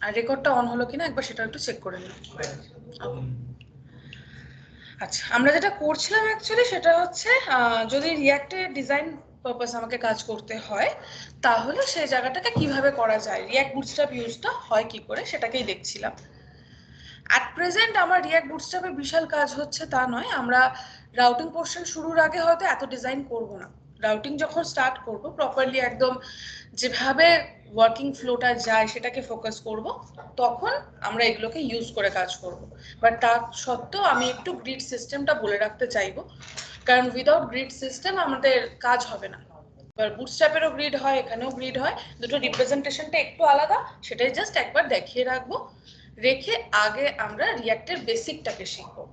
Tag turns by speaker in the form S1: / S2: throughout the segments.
S1: আর রেকর্ডটা অন হলো কিনা একবার সেটা একটু চেক করে নিন। আচ্ছা, আমরা যেটা করছিলাম অ্যাকচুয়ালি সেটা হচ্ছে যদি রিয়াক্টে ডিজাইন পারপাস আমাকে কাজ করতে হয় তাহলে সেই জায়গাটাকে কিভাবে করা যায়, রিয়াক্ট বুটস্ট্র্যাপ ইউজটা হয় কি করে সেটাকেই দেখছিলাম। অ্যাট প্রেজেন্ট আমার রিয়াক্ট বুটস্ট্র্যাপে বিশাল কাজ হচ্ছে তা নয়, আমরা রাউটিং পোর্শন শুরুর আগে হয়তো এত ডিজাইন করব না। রাউটিং যখন স্টার্ট করব প্রপারলি একদম যেভাবে ওয়ার্কিং ফ্লোটা যায় সেটাকে ফোকাস করব, তখন আমরা এগুলোকে ইউজ করে কাজ করব। বাট তার সত্ত্বেও আমি একটু গ্রিড সিস্টেমটা বলে রাখতে চাইবো, কারণ উইদাউট গ্রিড সিস্টেম আমাদের কাজ হবে না। এবার বুটস্ট্র্যাপেরও গ্রিড হয়, এখানেও গ্রিড হয়, দুটো রিপ্রেজেন্টেশনটা একটু আলাদা, সেটাই জাস্ট একবার দেখিয়ে রাখবো। রেখে আগে আমরা রিয়াক্টের বেসিকটাকে শিখবো।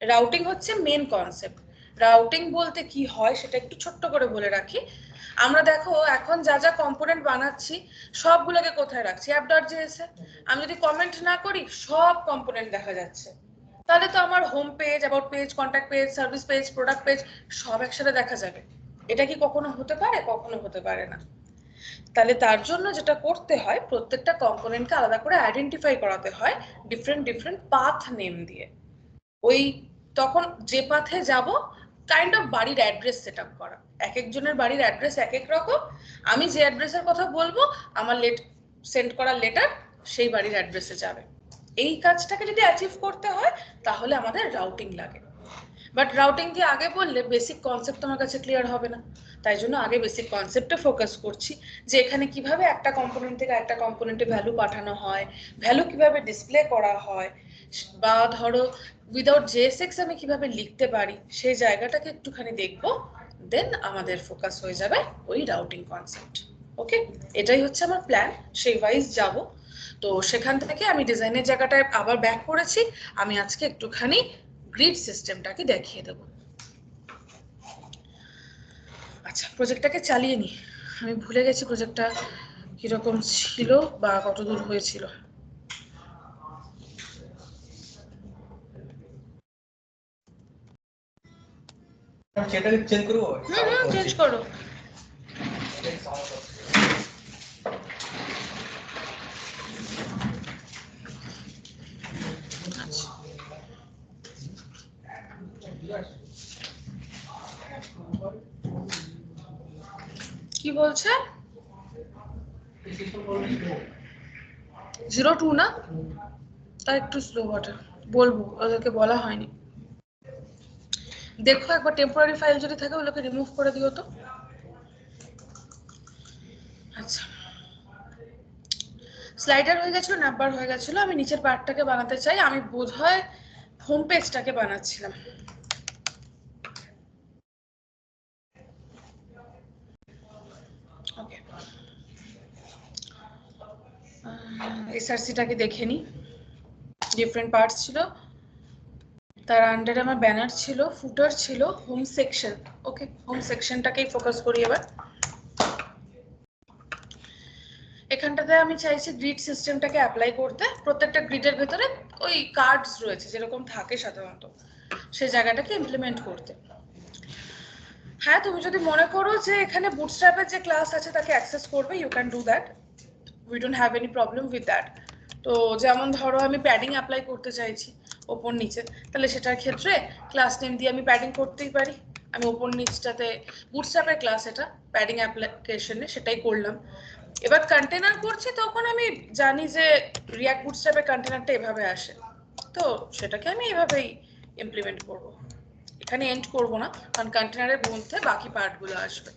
S1: রাউটিং হচ্ছে মেন কনসেপ্ট। রাউটিং বলতে কি হয় সেটা একটু ছোট্ট করে বলে রাখি। আমরা দেখো এখন যা যা কম্পোনেন্ট বানাচ্ছি সবগুলোকে কোথায় রাখছি, app.js এ। আমি যদি কমেন্ট না করি সব কম্পোনেন্ট দেখা যাচ্ছে, তাহলে তো আমার home page, about page, contact page, service page, product page সব একসাথে দেখা যাবে। এটা কি কখনো হতে পারে? কখনো হতে পারে না। তাহলে তার জন্য যেটা করতে হয়, প্রত্যেকটা কম্পোনেন্টকে আলাদা করে আইডেন্টিফাই করাতে হয় ডিফারেন্ট ডিফারেন্ট পাথ নেম দিয়ে। ওই তখন যে পাথে যাব কাইন্ড অফ বাড়ির অ্যাড্রেস সেট আপ করা। এক একজনের বাড়ির অ্যাড্রেস এক এক রকম, আমি যে অ্যাড্রেসের কথা বলবো আমার সেন্ড করা লেটার সেই বাড়ির অ্যাড্রেসে যাবে। এই কাজটাকে যদি অ্যাচিভ করতে হয় তাহলে আমাদের রাউটিং লাগে। বাট রাউটিং দিয়ে আগে বললে বেসিক কনসেপ্ট তোমার কাছে ক্লিয়ার হবে না, তাই জন্য আগে বেসিক কনসেপ্টে ফোকাস করছি যে এখানে কিভাবে একটা কম্পোনেন্ট থেকে একটা কম্পোনেন্টে ভ্যালু পাঠানো হয়, ভ্যালু কিভাবে ডিসপ্লে করা হয়, বা ধরো উইদাউট জেএসএক্স আমি কিভাবে লিখতে পারি সেই জায়গাটাকে একটুখানি দেখবো। দেন আমাদের ফোকাস হয়ে যাবে ওই রাউটিং কনসেপ্ট। ওকে, এটাই হচ্ছে আমার প্ল্যান, সেই ওয়াইজ যাব। তো সেখান থেকে আমি ডিজাইনের জায়গাটায় আবার ব্যাক করেছি, আমি আজকে একটুখানি গ্রিড সিস্টেমটাকে দেখিয়ে দেব। আচ্ছা, প্রজেক্টটাকে চালিয়ে নি। আমি ভুলে গেছি প্রজেক্টটা কিরকম ছিল বা কতদূর হয়েছিল।
S2: সেটাকে চেঞ্জ করবো।
S1: চেঞ্জ করো। কি বলছে? 02 না, তার একটু স্লো বটে, বলবো, ওদেরকে বলা হয়নি। দেখো একবার টেম্পোরারি ফাইল যদি থাকে ওগুলোকে রিমুভ করে দিও তো। আচ্ছা, স্লাইডার হয়ে গেছিল, নাম্বার হয়ে গেছিল, আমি নিচের পার্টটাকে বানাতে চাই। আমি বোধহয় হোম পেজটাকে বানাচ্ছিলাম। ওকে, এসআরসিটাকে দেখে নি, ডিফারেন্ট পার্টস ছিল, তার আন্ডারে আমার ব্যানার ছিল, ফুটার ছিল, হোম সেকশন। ওকে, হোম সেকশনটাকেই ফোকাস করি এবার। এখানটাতে আমি চাইছি গ্রিড সিস্টেমটাকে অ্যাপ্লাই করতে। প্রত্যেকটা গ্রিডের ভেতরে ওই কার্ডস রয়েছে যেরকম থাকে সাধারণত, সেই জায়গাটাকে ইমপ্লিমেন্ট করতে। হ্যাঁ, তুমি যদি মনে করো যে এখানে বুটস্ট্র্যাপের যে ক্লাস আছে তাকে অ্যাক্সেস করবে, you can do that, we don't have any problem with that. তো যেমন ধরো আমি প্যাডিং অ্যাপ্লাই করতে চাইছি ওপর নিচে, তাহলে সেটার ক্ষেত্রে ক্লাস নেম দিয়ে আমি প্যাডিং করতেই পারি। আমি ওপর নিচটাতে বুটস্ট্র্যাপের ক্লাস, এটা প্যাডিং অ্যাপ্লিকেশনে সেটাই করলাম। এবার কন্টেনার করছি তখন আমি জানি যে রিয়াক্ট বুটস্ট্র্যাপের কন্টেনারটা এভাবে আসে, তো সেটাকে আমি এভাবেই ইমপ্লিমেন্ট করব। এখানে এন্ড করব না, কারণ কন্টেনারের মধ্যে বাকি পার্টগুলো আসবে।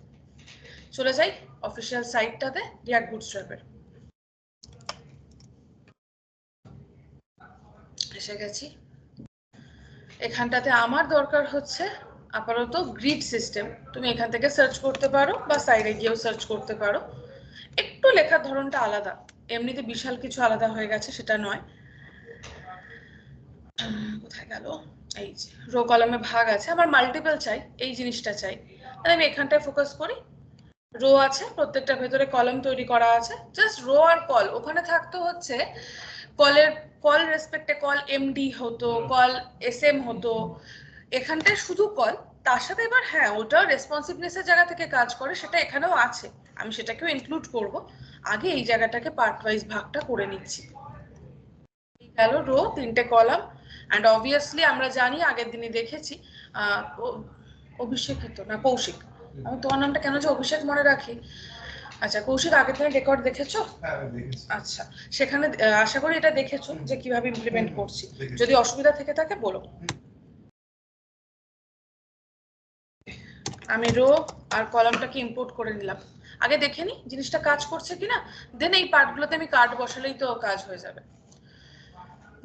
S1: চলে যাই অফিসিয়াল সাইটটাতে রিয়াক্ট বুটস্ট্র্যাপের। এসে গেছি। এখানটাতে আমার দরকার হচ্ছে আপাতত গ্রিড সিস্টেম। তুমি এখান থেকে সার্চ করতে পারো বা সাইডে গিয়েও সার্চ করতে পারো। একটু লেখার ধরনটা আলাদা, এমনিতে বিশাল কিছু আলাদা হয়ে গেছে সেটা নয়। কোথায় গেল? এই যে রো কলামে ভাগ আছে, আমার মাল্টিপল চাই, এই জিনিসটা চাই, তাহলে আমি এখানটায় ফোকাস করি। রো আছে, প্রত্যেকটার ভেতরে কলাম তৈরি করা আছে, জাস্ট রো আর কল। ওখানে থাকতো হচ্ছে কল রেসপেক্টে কল এমডি হতো, কল এসএম হতো, এখানটায় শুধু কল। তার সাথে এবার হ্যাঁ ওটা রেসপন্সিভনেসের জায়গা থেকে কাজ করে, সেটা এখানেও আছে, আমি সেটাকেও ইনক্লুড করব। আগে এই জায়গাটাকে পার্ট ওয়াইজ ভাগটা করে নিচ্ছি। গেল রো, 3টে কলাম। অ্যান্ড অবভিয়াসলি আমরা জানি, আগের দিনই দেখেছি, অভিষেকিত না কৌশিক, আমি তোমার নামটা কেন যে অভিষেক মনে রাখি। আচ্ছা কৌশিক, আগের দিনের রেকর্ড দেখেছো? আচ্ছা, সেখানে আশা করি এটা দেখেছো যে কিভাবে ইমপ্লিমেন্ট করছি। যদি অসুবিধা থেকে থাকে বলো। আমি রো আর কলামটাকে ইম্পোর্ট করে নিলাম। আগে দেখে নি জিনিসটা কাজ করছে কিনা, দেন এই পার্টগুলোতে আমি কার্ড বসালেই তো কাজ হয়ে যাবে।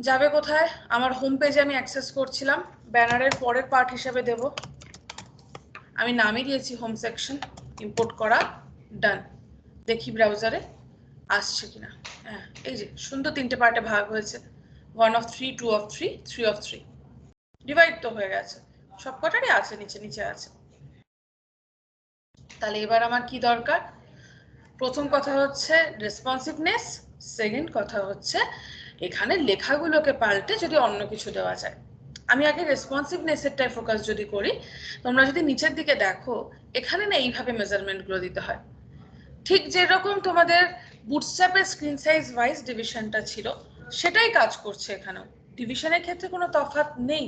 S1: যাবে কোথায়? আমার হোম পেজে আমি অ্যাক্সেস করছিলাম, ব্যানারের পরের পার্ট হিসেবে দেব। আমি নামই দিয়েছি হোম সেকশন, ইম্পোর্ট করা, ডান। দেখি ব্রাউজারে আসছে কিনা। হ্যাঁ, এই যে সুন্দর 3টে পার্টে ভাগ হয়েছে, 1 of 3, 2 of 3, 3 of 3, ডিভাইড তো হয়ে গেছে, সব কটারই আছে, নিচে নিচে আছে। তাহলে এবার আমার কি দরকার? প্রথম কথা হচ্ছে রেসপন্সিভনেস, সেকেন্ড কথা হচ্ছে এখানে লেখাগুলোকে পাল্টে যদি অন্য কিছু দেওয়া যায়। আমি আগে রেসপন্সিভনেসেরটাই ফোকাস যদি করি, তোমরা যদি নিচের দিকে দেখো, এখানে না এইভাবে মেজারমেন্টগুলো দিতে হয়। ঠিক যেরকম তোমাদের বুটস্ট্র্যাপের স্ক্রিন সাইজ ওয়াইজ ডিভিশনটা ছিল, সেটাই কাজ করছে এখানেও। ডিভিশনের ক্ষেত্রে কোনো তফাৎ নেই,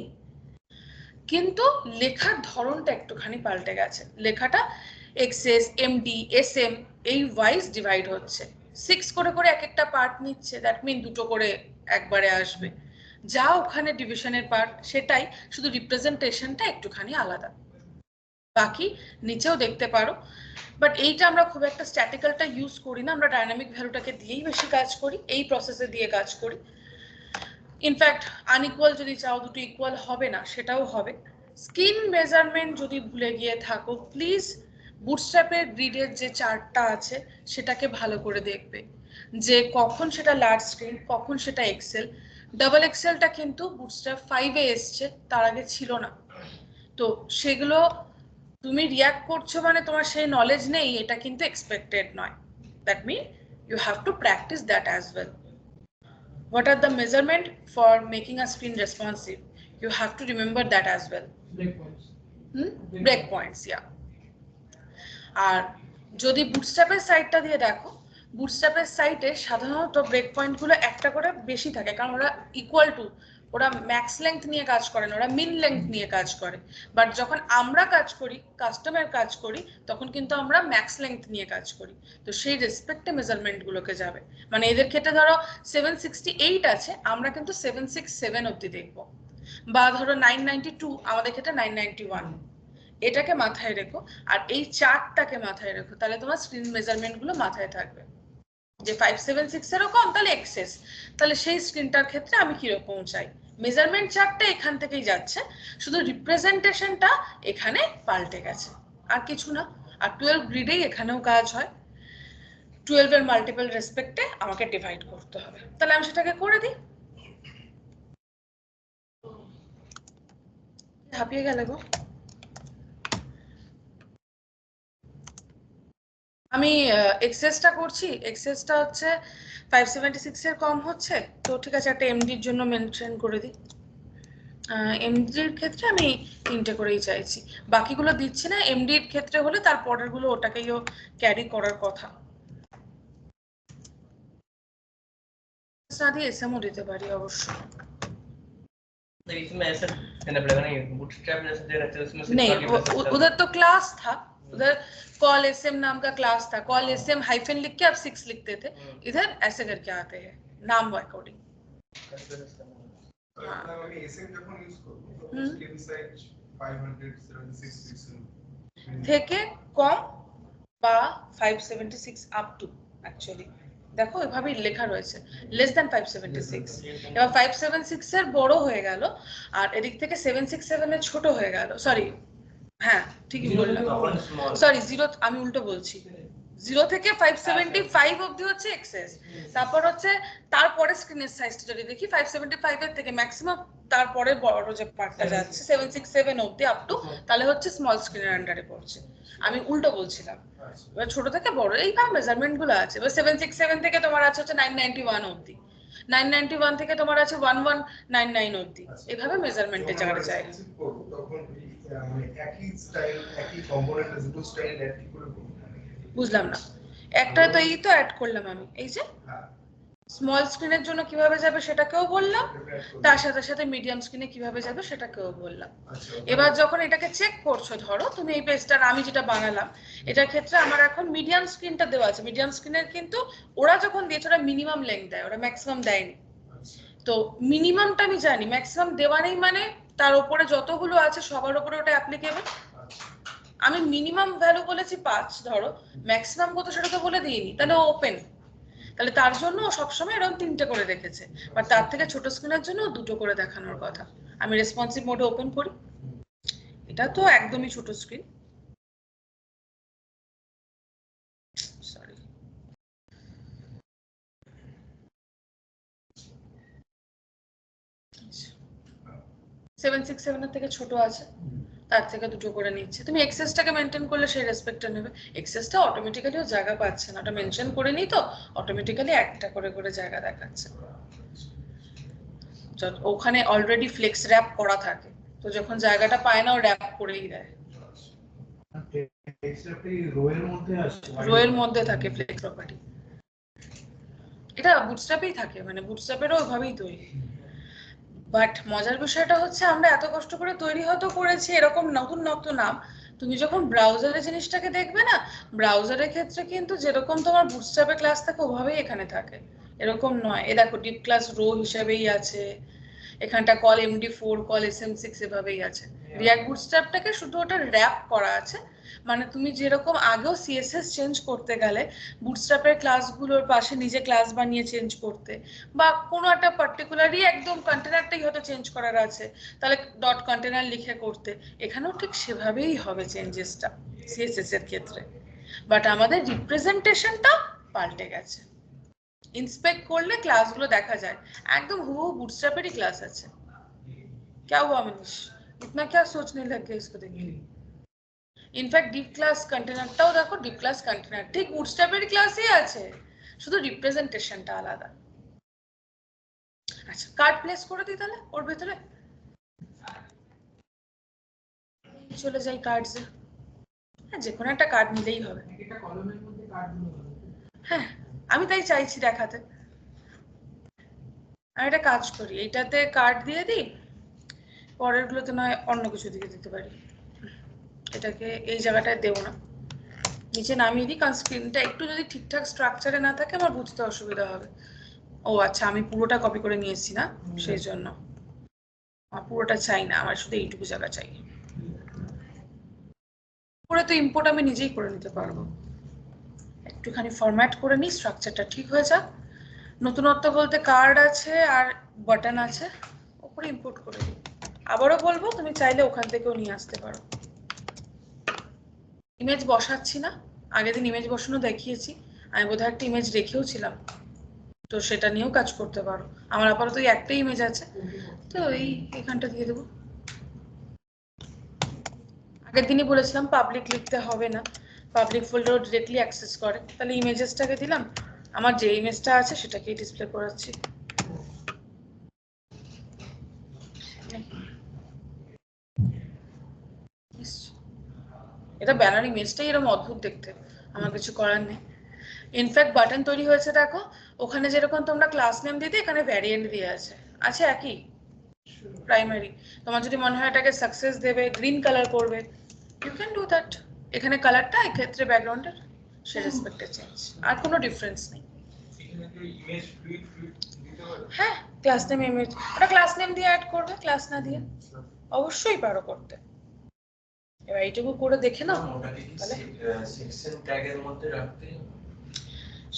S1: কিন্তু লেখার ধরনটা একটুখানি পাল্টে গেছে। লেখাটা এক্সএস, এমডি, এসএম এই ওয়াইজ ডিভাইড হচ্ছে। 6 করে করে এক একটা পার্ট নিচ্ছে, দ্যাট মিন 2টো করে একবারে আসবে। যা ওখানে ডিভিশনের পার্ট সেটাই, শুধু রিপ্রেজেন্টেশনটা একটুখানি আলাদা। বাকি নিচেও দেখতে পারো, বাট এইটা আমরা খুব একটা স্ট্যাটিক্যালটা ইউজ করি না, আমরা ডাইনামিক ভ্যালুটাকে দিয়েই বেশি কাজ করি, এই প্রসেসে দিয়ে কাজ করি। ইনফ্যাক্ট আনইকুয়াল যদি চাও, দুটো ইকুয়াল হবে না, সেটাও হবে। স্ক্রিন মেজারমেন্ট যদি ভুলে গিয়ে থাকো, প্লিজ বুটস্ট্র্যাপের গ্রিডের যে চার্টটা আছে সেটাকে ভালো করে দেখবে, যে কখন সেটা লার্জ স্ক্রিন, কখন সেটা এক্সেল। ডাবল এক্সেলটা কিন্তু বুটস্ট্র্যাপ 5-এ এসছে, তার আগে ছিল না। তো সেগুলো তুমি রিয়াক্ট করছো মানে তোমার সেই নলেজ নেই, এটা কিন্তু এক্সপেক্টেড নয়। That mean you have to practise that as well. What are the measurement for making a screen responsive? You have to remember that as well.
S3: Breakpoints.
S1: Breakpoints, yeah. আর যদি বুটস্ট্র্যাপের সাইটটা দিয়ে দেখো, বুটস্ট্র্যাপের সাইটে সাধারণত ব্রেক পয়েন্টগুলো একটা করে বেশি থাকে, কারণ ওরা ইকুয়াল টু, ওরা ম্যাক্স লেংথ নিয়ে কাজ করে না, ওরা মিন লেংথ নিয়ে কাজ করে। বাট যখন আমরা কাজ করি, কাস্টমার কাজ করি, তখন কিন্তু আমরা ম্যাক্স লেংথ নিয়ে কাজ করি। তো সেই রেসপেক্টে মেজারমেন্টগুলোকে যাবে। মানে এদের ক্ষেত্রে ধরো 768 আছে, আমরা কিন্তু 767 অবধি দেখবো। বা ধরো 992, আমাদের ক্ষেত্রে 991। এটাকে মাথায় রেখো, আর এই চার্টটাকে মাথায় রেখো, তাহলে তোমার স্ক্রিন মেজারমেন্ট গুলো মাথায় থাকবে। যে 576 এরও কম, তাহলে এক্সেস, তাহলে সেই স্ক্রিনটার ক্ষেত্রে আমি কিরকম চাই। মেজারমেন্ট চার্টটা এখান থেকেই যাচ্ছে, শুধু রিপ্রেজেন্টেশনটা এখানে পাল্টে গেছে, আর কিছু না। আর 12 গ্রিডেই এখানেও কাজ হয়, 12 এর মাল্টিপল রেসপেক্টে আমাকে ডিভাইড করতে হবে। তাহলে আমি সেটাকে করে দিই। হাঁপিয়ে গেলে গো। আমি এক্সেসটা করছি, এক্সেসটা হচ্ছে 576 এর কম হচ্ছে, তো ঠিক আছে একটা এমডির জন্য মেনশন করে দিই। এমডির ক্ষেত্রে আমি 3টে করেই চাইছি, বাকিগুলো দিচ্ছি না। এমডির ক্ষেত্রে হলে তার পরের গুলো ওটাকেইও ক্যারি করার কথা। না দিয়ে এসএমও দিতে পারি অবশ্য।
S2: इसमें ऐसा देना पड़ेगा नहीं, बूटस्ट्रैप जैसे दे रहे थे उसमें से
S1: नहीं,
S2: नहीं बता सकता।
S1: उधर तो क्लास था, उधर कॉल एसएम नाम का क्लास था, कॉल एसएम हाइफन लिख के आप 6 लिखते थे, इधर ऐसे करके आते हैं नाम अकॉर्डिंग।
S4: আমি এসএম যখন ইউজ করব তখন কেবি সাইজ 576 পিক্সেল
S1: থেকে কম বা 576 আপ টু, অ্যাকচুয়ালি দেখো এভাবেই লেখা রয়েছে, লেস দ্যান 576। এবার 576 এর বড় হয়ে গেল, আর এদিক থেকে 767 এর ছোট হয়ে গেল। সরি, হ্যাঁ ঠিকই বললাম, সরি জিরো, আমি উল্টো বলছি। 0 থেকে 575 অবধি হচ্ছে এক্সেস, তারপর হচ্ছে তারপরে স্ক্রিনের সাইজটা যদি দেখি 575 এর থেকে ম্যাক্সিমাম তারপরে বড় যে পার্টটা যাচ্ছে 767 অবধি আপ টু, তাহলে হচ্ছে স্মল স্ক্রিনের আন্ডারে পড়ছে। আমি উল্টো বলছিলাম। এবার ছোট থেকে বড় এইভাবে মেজারমেন্ট গুলো আছে। এবার 767 থেকে তোমার আছে হচ্ছে 991 অবধি, 991 থেকে তোমার আছে 1199 অবধি, এইভাবে মেজারমেন্টের জায়গাটা যায়।
S4: তখন মানে একই স্টাইল একই কম্পোনেন্ট দুটো স্টাইল একই করে
S1: বুঝলাম না, একটা তো এই তো অ্যাড করলাম আমি, এই যে স্মল স্ক্রিনের জন্য কিভাবে যাবে সেটাকেও বললাম, তার সাথে সাথে মিডিয়াম স্ক্রিনে কিভাবে যাবে সেটাকেও বললাম। এবার যখন এটাকে চেক করছো, ধরো তুমি এই পেজটার আমি যেটা বানালাম এটার ক্ষেত্রে আমার এখন মিডিয়াম স্ক্রিনটা দেওয়া আছে, মিডিয়াম স্ক্রিনের কিন্তু ওরা যখন দিয়েছে ওরা মিনিমাম লেন্থ দেয়, ওরা ম্যাক্সিমাম দেয়নি। তো মিনিমামটা আমি জানি, ম্যাক্সিমাম দেওয়া নেই মানে তার উপরে যতগুলো আছে সবার উপরে ওটা অ্যাপ্লিকেবল। আমি মিনিমাম ভ্যালু বলেছি 5, ধরো ম্যাক্সিমাম কত সেটা তো বলে দিইনি, তাহলে ওপেন, তাহলে তার জন্য সবসময় এরকম 3টে করে রেখেছে, বাট তার থেকে ছোট স্ক্রিনের জন্য 2টো করে দেখানোর কথা। আমি রেসপন্সিভ মোডে ওপেন করি, এটা তো একদমই ছোট স্ক্রিন, সরি 767 এর থেকে ছোট আছে, তার থেকে 2টো করে নিচ্ছে। তুমি এক্সেসটাকে মেনটেন করলে সেই রেসপেক্টটা নেবে, এক্সেসটা অটোমেটিক্যালি ও জায়গা পাচ্ছে না, ওটা মেনশন করে নিই তো অটোমেটিক্যালি একটা করে করে জায়গা দেখাচ্ছে। ওখানে অলরেডি ফ্লেক্স র্যাপ করা থাকে, তো যখন জায়গাটা পায় না ও র্যাপ করেই দেয়। রোয়ের মধ্যে থাকে ফ্লেক্স প্রপার্টি, এটা বুটস্ট্র্যাপেই থাকে, মানে বুটস্ট্র্যাপেরও ওইভাবেই তৈরি। বাট মজার বিষয়টা হচ্ছে আমরা এত কষ্ট করে তৈরি হয়তো করেছি এরকম নতুন নতুন নাম, তুমি যখন ব্রাউজারে জিনিসটাকে দেখবে না, ব্রাউজারের ক্ষেত্রে কিন্তু যেরকম তোমার বুটস্ট্র্যাপে ক্লাস থাকে ওভাবেই এখানে থাকে, এরকম নয়। এ দেখো ডিপ ক্লাস রো হিসেবেই আছে, এখানটা কল MD4 কল SM6 এভাবেই আছে। রিয়াক্ট বুটস্ট্র্যাপটাকে শুধু ওটা র্যাপ করা আছে, মানে তুমি যেরকম আগেও CSS চেঞ্জ করতে গেলে বুটস্ট্র্যাপের ক্লাসগুলোর পাশে নিজে ক্লাস বানিয়ে চেঞ্জ করতে, বা কোনো একটা পার্টিকুলারই একদম কন্টেনারটাই হয়তো চেঞ্জ করার আছে তাহলে ডট কন্টেনার লিখে করতে, এখানেও ঠিক সেভাবেই হবে চেঞ্জেসটা CSS এর ক্ষেত্রে। বাট আমাদের রিপ্রেজেন্টেশনটা পাল্টে গেছে, इंस्पेक्ट করলে ক্লাসগুলো দেখা যায় একদম হুবহু বুটস্ট্র্যাপেরই ক্লাস আছে। क्या हुआ मनीष, इतना क्या सोचने लग गए इसको देख के? इनफैक्ट ডিপ ক্লাস কন্টেনারটাও দেখো, ডিপ ক্লাস কন্টেনার ঠিক বুটস্ট্র্যাপেরই ক্লাসই আছে, শুধু রিপ্রেজেন্টেশনটা আলাদা। আচ্ছা কার্ড প্লেস করে দিই তাহলে ওর ভিতরে, চলে যাই কার্ডসে, হ্যাঁ যে কোনো একটা কার্ড নিলেই হবে।
S3: এটা কলমের মধ্যে কার্ডগুলো হবে।
S1: হ্যাঁ আমি তাই চাইছি দেখাতে। আমি একটা কাজ করি, এইটাতে কার্ড দিয়ে দিই, পরের গুলোতে নয় অন্য কিছু দিয়ে দিতে পারি, এটাকে এই জায়গাটায় দেবো না, নিচে নামিয়ে দিই, কারণ স্ক্রিনটা একটু যদি ঠিকঠাক স্ট্রাকচারে না থাকে আমার বুঝতে অসুবিধা হবে। ও আচ্ছা আমি পুরোটা কপি করে নিয়েছি না, সেই জন্য আমার পুরোটা চাই না, আমার শুধু এইটুকু জায়গা চাই। পুরো তো ইম্পোর্ট আমি নিজেই করে নিতে পারবো, একটুখানি ফরম্যাট করে নিই, স্ট্রাকচারটা ঠিক হয়ে যাক। নতুনত্ব বলতে কার্ড আছে আর বাটন আছে, ওপরে ইম্পোর্ট করে দিই। আবারও বলবো তুমি চাইলে ওখান থেকেও নিয়ে আসতে পারো। ইমেজ বসাচ্ছি না, আগের দিন ইমেজ বসানো দেখিয়েছি, আমি বোধহয় একটা ইমেজ রেখেও ছিলাম, তো সেটা নিয়েও কাজ করতে পারো। আমার আপাতত এই একটাই ইমেজ আছে, তো এইখানটা দিয়ে দেবো। আগের দিনই বলেছিলাম পাবলিক লিখতে হবে না, পাবলিক ফোল্ডারও ডিরেক্টলি অ্যাক্সেস করে, তাহলে ইমেজেসটাকে দিলাম, আমার যে ইমেজটা আছে সেটাকেই ডিসপ্লে করাচ্ছি। এটা ব্যানার ইমেজটাই এরকম অদ্ভুত দেখতে, আমার কিছু করার নেই। ইনফ্যাক্ট বাটন তৈরি হয়েছে দেখো, ওখানে যেরকম তোমরা ক্লাস নেম দিতে এখানে ভ্যারিয়েন্ট দিয়ে আছে, আছে একই প্রাইমারি। তোমার যদি মনে হয় এটাকে সাকসেস দেবে, গ্রিন কালার করবে, ইউ ক্যান ডু দ্যাট। এখানে কালারটা এক্ষেত্রে ব্যাকগ্রাউন্ডের সে রেসপেক্টে চেঞ্জ, আর কোনো ডিফারেন্স নেই। হ্যাঁ ক্লাস নেম ইমেজ, ওটা ক্লাস নেম দিয়ে অ্যাড করবে, ক্লাস না দিয়ে অবশ্যই পারো করতে। এবার এইটুকু করে দেখে নাও তাহলে।
S2: সেকশন ট্যাগের মধ্যে রাখতে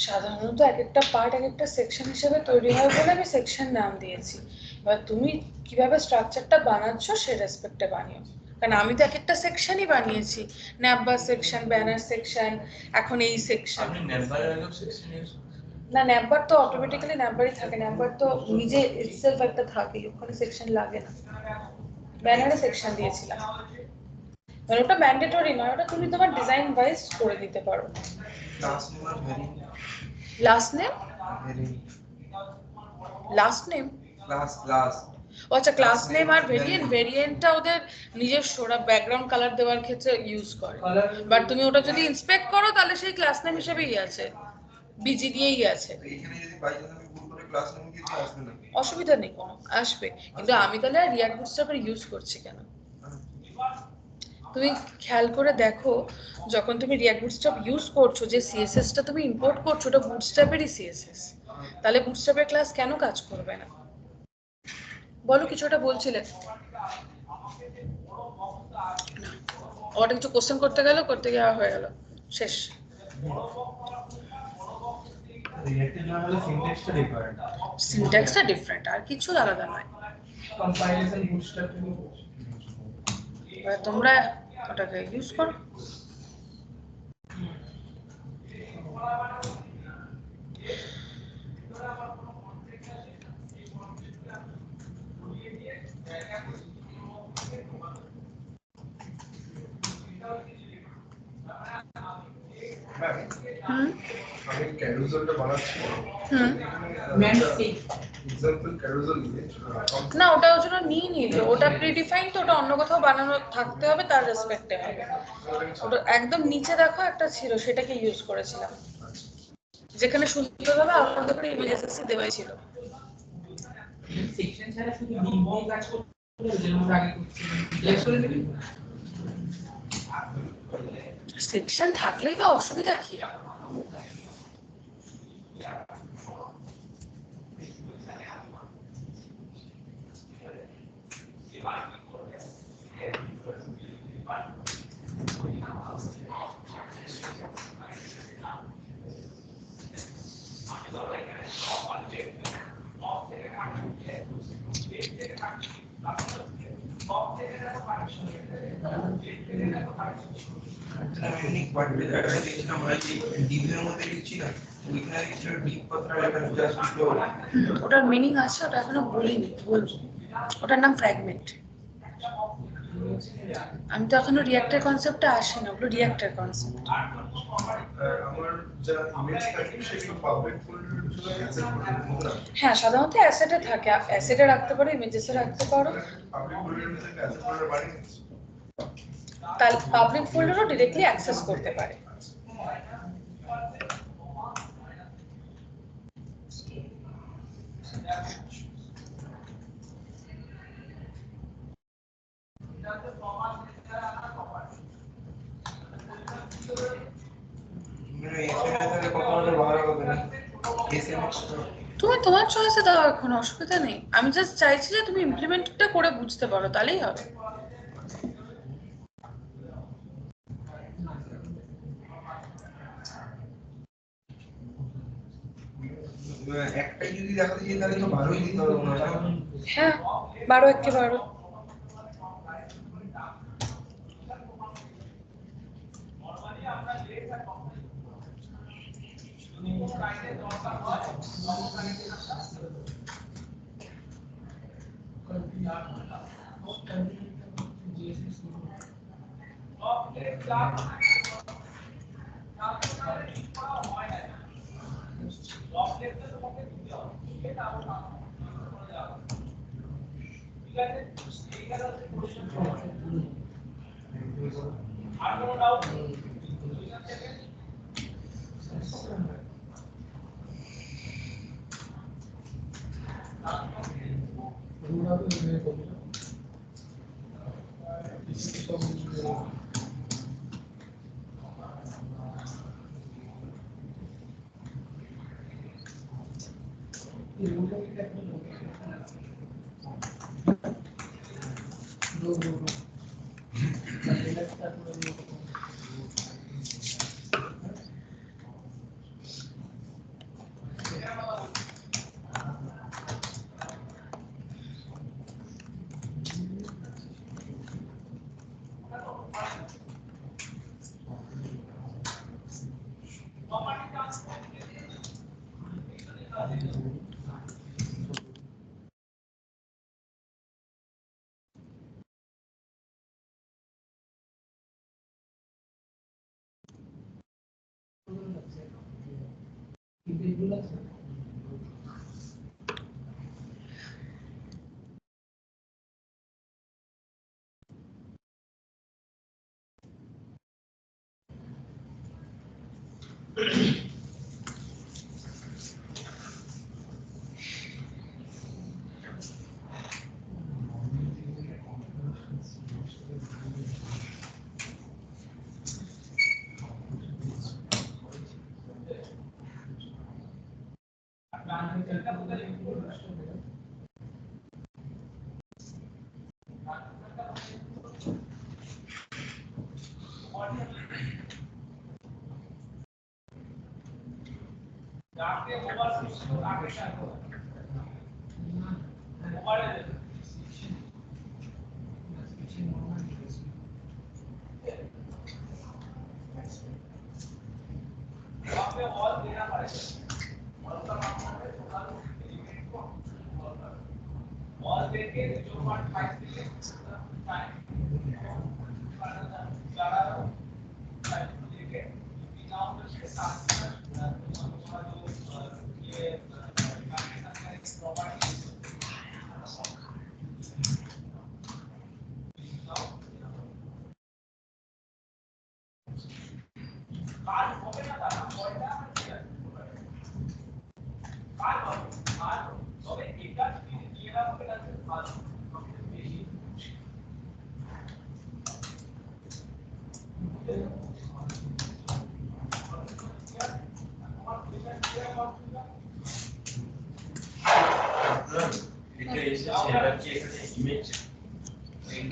S1: সাধারণত এক একটা পার্ট এক একটা সেকশন হিসেবে তৈরি হয় বলে আমি সেকশন নাম দিয়েছি। এবার তুমি কিভাবে স্ট্রাকচারটা বানাচ্ছো সে রেসপেক্টে বানিও, কারণ আমি তো এক একটা সেকশনই বানিয়েছি, ন্যাপবার সেকশন, ব্যানার সেকশন, এখন এই সেকশন।
S2: আপনি নেম্বারের আগেও সেকশন ইউজ
S1: না ন্যাপবার তো অটোমেটিক্যালি ন্যাপবারই থাকে, ন্যাপবার তো নিজে ইটসেলফ একটা থাকে, ওখানে সেকশন লাগে না। ব্যানারে সেকশন দিয়েছিলাম, মানে ওটা ম্যান্ডেটরি নয়, ওটা তুমি তোমার ডিজাইন ওয়াইজ করে দিতে পারো।
S4: Last name or variant?
S1: Last name,
S4: Variant.
S1: Last name
S4: Last.
S1: ও আচ্ছা, ক্লাস নেম আর ভেরিয়েন্টটা ওদের নিজস্ব, ওরা ব্যাকগ্রাউন্ড কালার দেওয়ার ক্ষেত্রে ইউজ করে, বাট তুমি ওটা যদি ইন্সপেক্ট করো তাহলে সেই ক্লাস নেম হিসেবেই আছে, বিজি দিয়েই আছে।
S4: এইখানে যদি বাই চান্স আমি ভুল করে ক্লাস নেম দিয়েছি আসবে না?
S1: অসুবিধা নেই কোনো, আসবে, কিন্তু আমি তাহলে রিয়াক্ট বুটস্ট্র্যাপের ইউজ করছি কেন? তুমি খেয়াল করে দেখো, যখন তুমি রিয়াক্ট বুটস্ট্র্যাপ ইউজ করছো, যে সিএসএসটা তুমি ইম্পোর্ট করছো ওটা বুটস্ট্র্যাপেরই সিএসএস, তাহলে বুটস্ট্র্যাপের ক্লাস কেন কাজ করবে না? বলো, কিছু একটা বলছিলে। ওটা কিছু কোশ্চেন করতে গিয়ে হয়ে গেল, শেষ।
S3: রিয়েক্টের জন্য হলো সিনট্যাক্সটা ডিফারেন্ট।
S1: সিনট্যাক্সটা ডিফারেন্ট, আর কিছু আলাদা নয়।
S3: কম্পাইলেশন বুটস্ট্র্যাপ থেকে
S1: এবার তোমরা ওটাকে ইউজ করো। হুম
S4: আমি ক্যারুজেলটা বানাচ্ছি।
S1: হুম
S4: এক্সাম্পল ক্যারুজেল নিয়ে
S1: না, ওটা ওর জন্য নিয়ে নিলে, ওটা প্রিডিফাইন, তো ওটা অন্য কোথাও বানানো থাকতে হবে, তার রেসপেক্টে হবে। ওটা একদম নিচে দেখো একটা ছিল, সেটাকে ইউজ করেছিলাম, যেখানে সুন্দরভাবে আলাদা করে ইমেজেস দেওয়াই ছিল।
S3: সেকশন ছাড়া শুধু লিঙ্ক দিয়ে কাজ করতে হবে, যেমন আগে করছিলাম ডিক্লেয়ার করে দিবি।
S1: সেকশন থাকলেই বা অসুবিধা কি?
S5: এমনি কোয়াড্রেট একটা দিয়েছিলাম আমরা যে ডিভির মধ্যে লিখছি না, ওইখানে কিছু ডিপ কথা লেখা জাস্ট ফ্লো।
S1: ওটার মিনিং আছে, ওটা এখনো বলিনি, বলবো। ওটার নাম ফ্র্যাগমেন্ট। আমি তো এখনো রিঅ্যাক্টের কনসেপ্টটা আসে না, ওগুলো রিঅ্যাক্টের কনসেপ্ট।
S4: আমার যা ইমেজ থাকে সেগুলো পাবলিক ফোল্ডারে চলে গেছে না?
S1: হ্যাঁ, সাধারণত অ্যাসেটে থাকে, অ্যাসেটে রাখতে পারো, ইমেজেসে রাখতে পারো।
S4: পাবলিক ফোল্ডারের মধ্যে অ্যাসেট ফোল্ডার বানিয়ে দিচ্ছি।
S1: তাহলে পাবলিক ফোল্ডারও ডিরেক্টলি অ্যাক্সেস করতে পারে।
S5: মানে এখানে তাহলে কখনো ভালো হবে না এসএমএস।
S1: তুমি তোমার চয়েসে দাও, এখন অসুবিধা নেই। আমি জাস্ট চাইছি যে তুমি ইমপ্লিমেন্টটা করে বুঝতে পারো, তাহলেই হবে।
S5: একটাই যদি দেখাতে চাই তাহলে তো ভালোই দিতে হবে মনে হয়।
S1: হ্যাঁ, বারো একে বারো।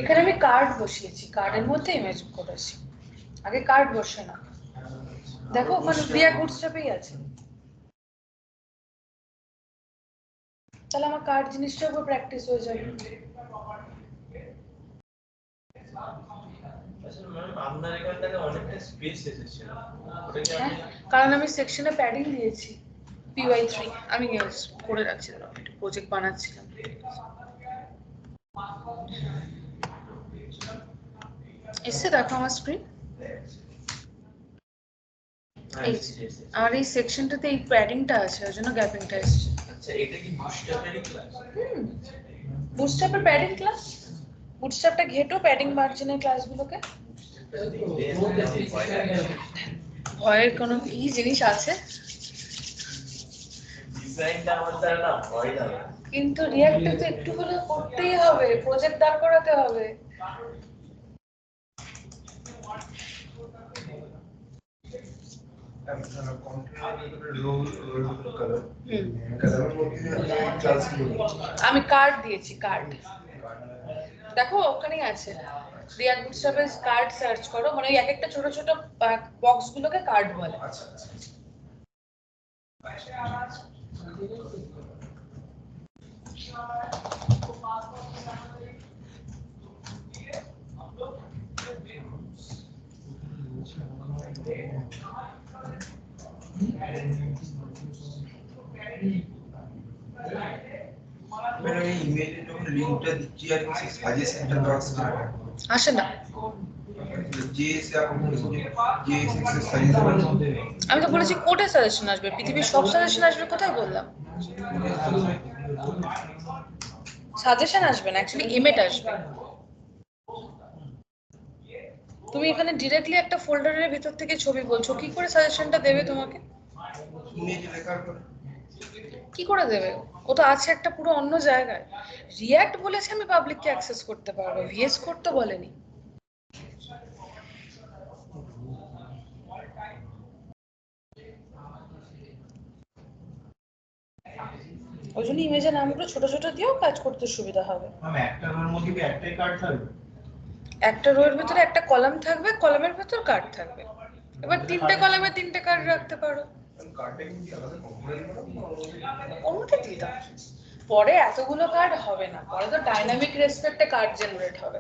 S1: এখানে আমি কার্ড বসিয়েছি, কার্ডের মধ্যে ইমেজ করেছি। আগে কার্ড বসে না, দেখো ওখানে রিয়াক্ট বুটস্ট্র্যাপেই আছে। তাহলে আমার কার্ড জিনিসটার উপর প্র্যাকটিস হয়ে যাবে।
S2: আপনার এখান থেকে অনেকটা স্পেস এসেছিল,
S1: হ্যাঁ, কারণ আমি সেকশনে প্যাডিং দিয়েছি py3, আমি করে রাখছি, একটু প্রজেক্ট বানাচ্ছিলাম। এসে দেখো আমার স্ক্রিন, আমার এই সেকশনটাতে এই প্যাডিংটা আছে, ওই জন্য গ্যাপিংটা এসছে।
S2: আচ্ছা, এটা কি বুটস্ট্র্যাপেরই ক্লাস?
S1: বুটস্ট্র্যাপের প্যাডিং ক্লাস, বুটস্ট্র্যাপটা ঘেটো প্যাডিং মার্জিনের ক্লাসগুলোকে। ভয়ের কোনো কি জিনিস আছে?
S2: ডিজাইনটা আমার দ্বারা না হয় না,
S1: কিন্তু রিঅ্যাক্টে তো একটু হলেও করতেই হবে, প্রজেক্ট দাঁড় করাতে হবে। আমি কার্ড দিয়েছি, কার্ড দেখো ওখানেই আছে, রিয়াক্ট বুটস্ট্র্যাপের কার্ড সার্চ করো, মানে ওই এক একটা ছোট ছোট বক্স গুলোকে কার্ড বলে।
S5: মানে আমি ইমেইলে যখন লিংকটা দিচ্ছি আর কি সাজেশনটা দেওয়া
S1: আসে না, আমি তো বলেছি কোডে সাজেশন আসবে, পৃথিবীর সব সাজেশন আসবে, কোথায় বললাম? সাজেশন আসবে না, অ্যাকচুয়ালি ইমেজ আসবে। তুমি এখানে ডিরেক্টলি একটা ফোল্ডারের ভিতর থেকে ছবি বলছো, কি করে সাজেশনটা দেবে তোমাকে? কি করে দেবে? ও তো আছে একটা পুরো অন্য জায়গায়। রিয়্যাক্ট বলেছে আমি পাবলিককে অ্যাক্সেস করতে পারবো, ভিএস কোড তো বলেনি। ওই জন্য ইমেজের নামগুলো ছোট ছোট দিয়েও কাজ করতে সুবিধা হবে।
S4: একটা রোর মধ্যে কি একটাই কার্ড থাকবে?
S1: একটা রোয়ের ভিতরে একটা কলাম থাকবে, কলামের ভিতর কার্ড থাকবে। এবার তিনটে কলামে তিনটে কার্ড রাখতে পারো। অনুমতি দিয়ে দাও, পরে এতগুলো কার্ড হবে না, পরে তো ডাইনামিক রেসপেক্টে কার্ড জেনারেট হবে।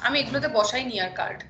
S1: আমি এগুলোতে বসাইনি আর কার্ড।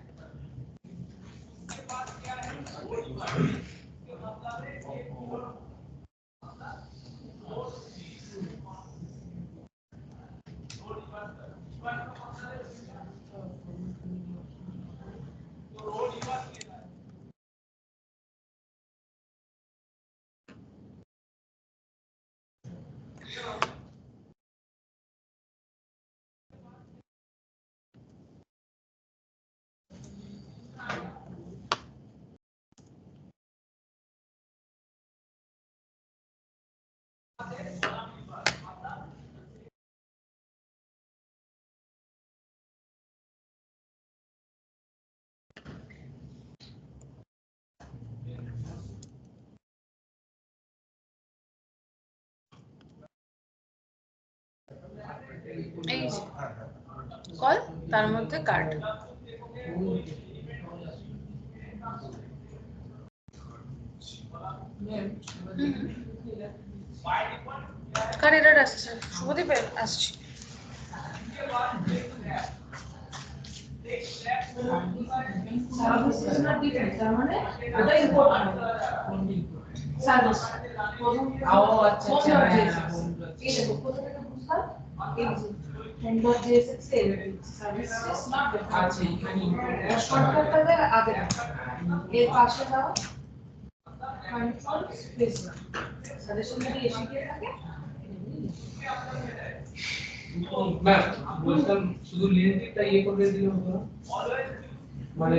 S1: এই যে কল, তার মধ্যে কার্ড। কার এরর আসছে? শুভদীপের আসছে।
S3: সার্ভিস ইজ নট ডিফারেন্ট, তার মানে ওটা ইম্পর্টেন্ট সার্ভিস ও আচ্ছা আচ্ছা এই দেখো কোথা থেকে বুঝলাম এই যে homework JSX service is not different. আচ্ছা এখানে কন্ট্রাক্টরের আগে এর পাশে দাও কন্ট্রোল স্পেস সাজেশন যদি এসে গিয়ে থাকে
S6: ম্যাম বলতাম শুধু লিঙ্কটা ইয়ে করে দিলে হতো না? মানে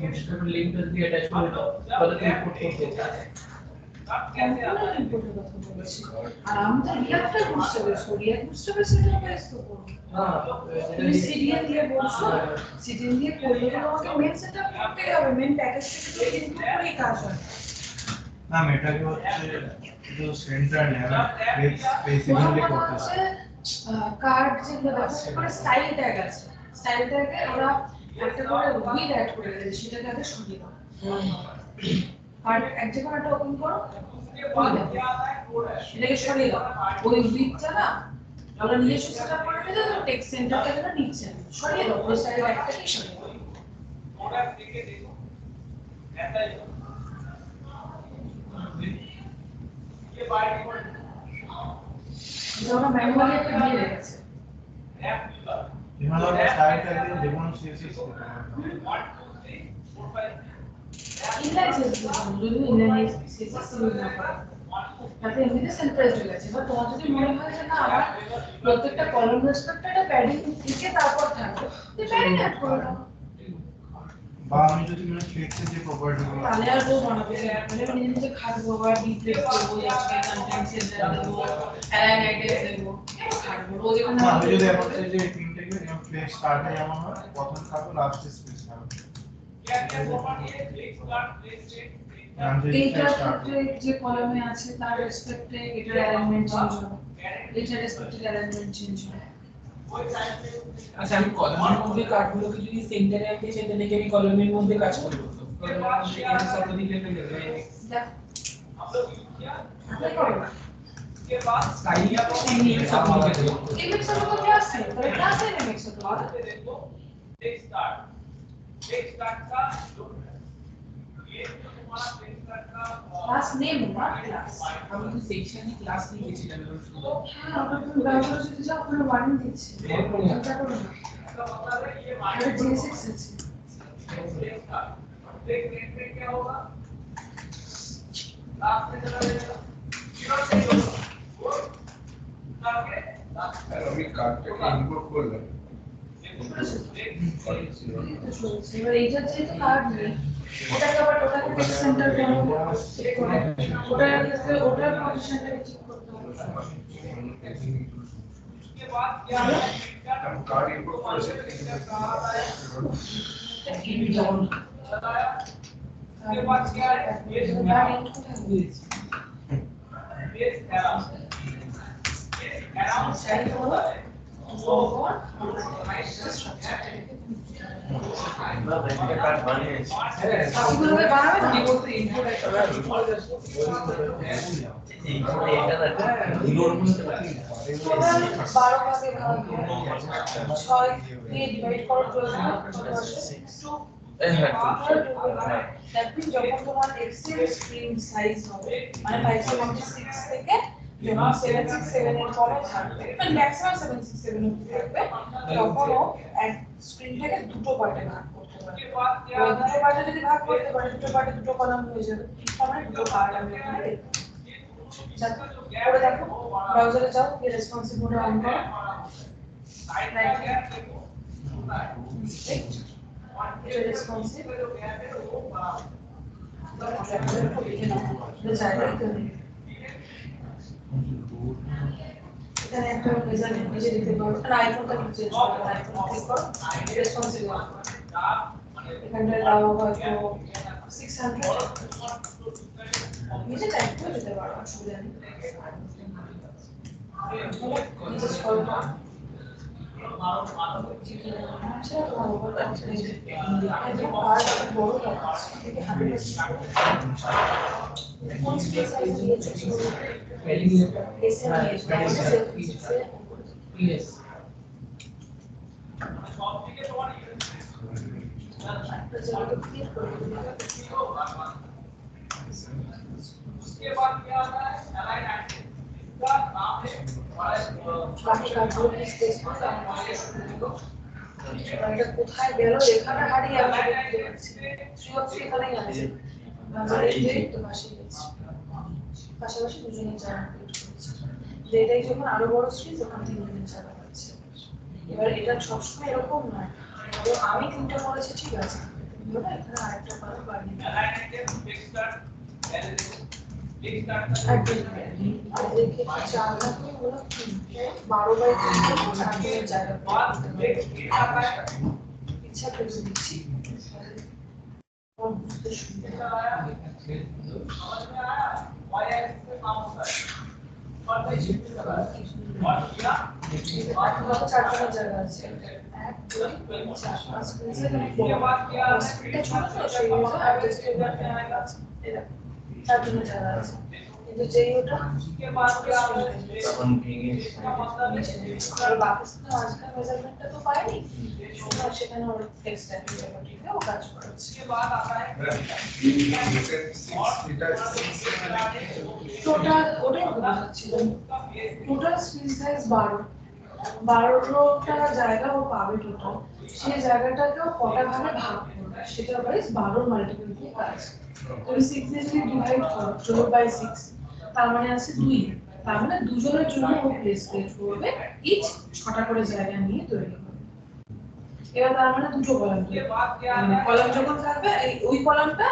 S6: ইনস্টাগ্রাম লিঙ্কটা দিয়ে অ্যাটাচ করে তাদেরকে রিপোর্ট করতে
S3: আর আমি তো রিয়াক্টটা বুঝতে পেরেছি, রিয়াক্ট বুঝতে পেরেছি না বেশ তো করো তুমি সিডিএন দিয়ে বলছো, সিডিএন দিয়ে করলে তো তোমাকে মেন সেটআপ করতে হবে, মেন প্যাকেজ থেকে তো ইনপুট করেই কাজ হয়।
S4: ম্যাম এটাকে হচ্ছে जो सेंटर है ना स्पेसिफिकली করতে
S3: হচ্ছে কার্ড যেগুলো ব্যবহার করে স্টাইল ট্যাগ আছে, স্টাইল ট্যাগে ওরা একটা করে উইড অ্যাড করে দেয়, সেটাকে আগে সরিয়ে দাও। কার্ড এক জায়গায় একটা ওপেন করো, এটাকে সরিয়ে দাও, ওই উইডটা না ওরা নিজস্ব সেটআপ করে দিলে তো টেক্সট সেন্টারটা যেটা নিচ্ছে সরিয়ে দাও, ওই স্টাইল ট্যাগটাকে সরিয়ে দাও। ওরা ম্যানুয়ালি একটা দিয়ে রেখেছে।
S4: এখানে আমরা সাইড থেকে দেখুন সিএসএস
S3: ইনলাইন সিস্টেম যদি ইনলাইন সিস্টেম ইউজ না করে তাতে এমনিতে সেন্টারাইজ হয়ে গেছে। এবার তোমার যদি মনে হয় যে না আমার প্রত্যেকটা কলাম রেসপেক্টে একটা প্যাডিং লিখে তারপর থাকবে, তুমি প্যাডিং অ্যাড করে দাও,
S4: বা আমি যদি মানে ফ্লেক্সের যে প্রপার্টিগুলো
S3: তাহলে আর কেউ বানাবে না। মানে আমি নিজে নিজে খাটবো বা ডিপ্লেস করবো, একটা কন্টেন্ট সেন্টার দেবো, অ্যালাইন আইডিয়াস দেবো, খাটবো রোজ এখানে
S4: না আমি যদি এখন যে তিনটাকে ফ্লেক্স স্টার্টে যেমন হয় প্রথম থাকবে লাস্টে স্পেস থাকবে
S3: এইটার ক্ষেত্রে যে কলামে আছে তার রেসপেক্টে এটার অ্যালাইনমেন্ট চেঞ্জ হবে, এটার রেসপেক্টে অ্যালাইনমেন্ট চেঞ্জ হবে।
S6: আচ্ছা আমি কলামের মধ্যে কার্ডগুলোকে যদি সেন্টারে আনতে চাই তাহলে কি আমি কলামের মধ্যে কাজ করব তো কলামের মধ্যে এখানে সব দিকে ফেলে দেব
S3: দেখ আপনি করো
S6: স্টাইল তো এমনি সব দিকে দেব
S3: ইমেক্স এর তো ক্লাস নেই, তাহলে ক্লাসে ইমেক্স তো আর ক্লাস নেম না ক্লাস।
S6: আমি তো সেকশনে ক্লাস লিখেছিলাম শুধু
S3: হ্যাঁ আমরা তো ব্যবহার করতে যাও আমরা ওয়ার্নিং দিচ্ছি চিন্তা করো না, আরে জেএসএক্স আছে
S4: আমি কার্ডটাকে ইনপুট করলাম
S3: এবার এইটা যেহেতু কার্ড নেই ওটাকে আবার ওটাকে টেক্সট সেন্টার করো, ওটার পজিশনটাকে ঠিক করতে হবে।
S4: কার্ড ইনপুট করেছে
S3: কিভাবে বানাবে না? বারো ভাগে ভাগ ছয় দিয়ে ডিভাইড করো 12 দ্যাট মিন্স যখন তোমার এক্সেল স্ক্রিন সাইজ হবে মানে 576 থেকে যখন 767 এর পরে থাকবে মানে ম্যাক্সিমাম 767 অবধি থাকবে তখন ও এক স্ক্রিনটাকে দুটো পার্টে ভাগ করতে পারে। দুটো পার্টে যদি ভাগ করতে পারে দুটো পার্টে দুটো কলাম হয়ে যাবে, তার মানে দুটো পার্ট আমি এখানে লিখব। করে দেখো ব্রাউজারে যাও, গিয়ে রেসপন্সিভ মোডে অন করো, রেসপন্সিভ এখানে একটা মেজারমেন্ট নিজে দিতে পারো আর আইফোনটা কিন্তু চেঞ্জ করতে হবে আইফোন ক্লিক করো রেসপন্সিভ এখানটা দাও হয়তো 600 নিজে টাইপ করে দিতে পারো অসুবিধা নেই নিজে স্ক্রল করো আচ্ছা তোমার উপর আছে এই পার্ট বড় আছে ঠিক আছে কোন স্পেস সাইজ দিয়েছে
S6: Yes.
S3: কোথায় গেল এখানে হারিয়ে আমি দেখতে পাচ্ছি সেখানেই আছে পাশাপাশি দুজনে যারা এটাই যখন আরো বড় স্ক্রিন তখন তিনজনের জায়গা পাচ্ছে এবার এটা সবসময় এরকম নয় তো আমি তিনটা করেছি ঠিক আছে তুমি না এখানে আরেকটা পারো বাড়িয়ে আর দেখে জায়গা তো হলো 12/3 জায়গা ইচ্ছা করে দিচ্ছি বুঝতে সুবিধা চারটা জায়গা আছে 1 2 3 4 5 চারটা জায়গা আছে কিন্তু যেই ওটা
S2: তখন ভেঙে
S3: পাকিস্তান আজকাল মেজারমেন্টটা তো পাইনি সেখানে ওর টেক্সটাইল ও কাজ করেছে টোটাল ওটাই বোঝাচ্ছিল টোটাল স্ক্রিন সাইজ 12টা জায়গা ও পাবে টোটাল সেই জায়গাটাকেও কটা ভাগে ভাগ করবে সেটা বাইস 12 মাল্টিপল দিয়ে কাজ তুমি 6 দিয়ে যদি ডিভাইড করো 12/6 তার মানে আছে 2 তার মানে দুজনের জন্য ও প্লেস করবে ইচ 6টা করে জায়গা নিয়ে তৈরি করবে এবার তার মানে দুটো কলাম কলাম যখন থাকবে ওই কলামটা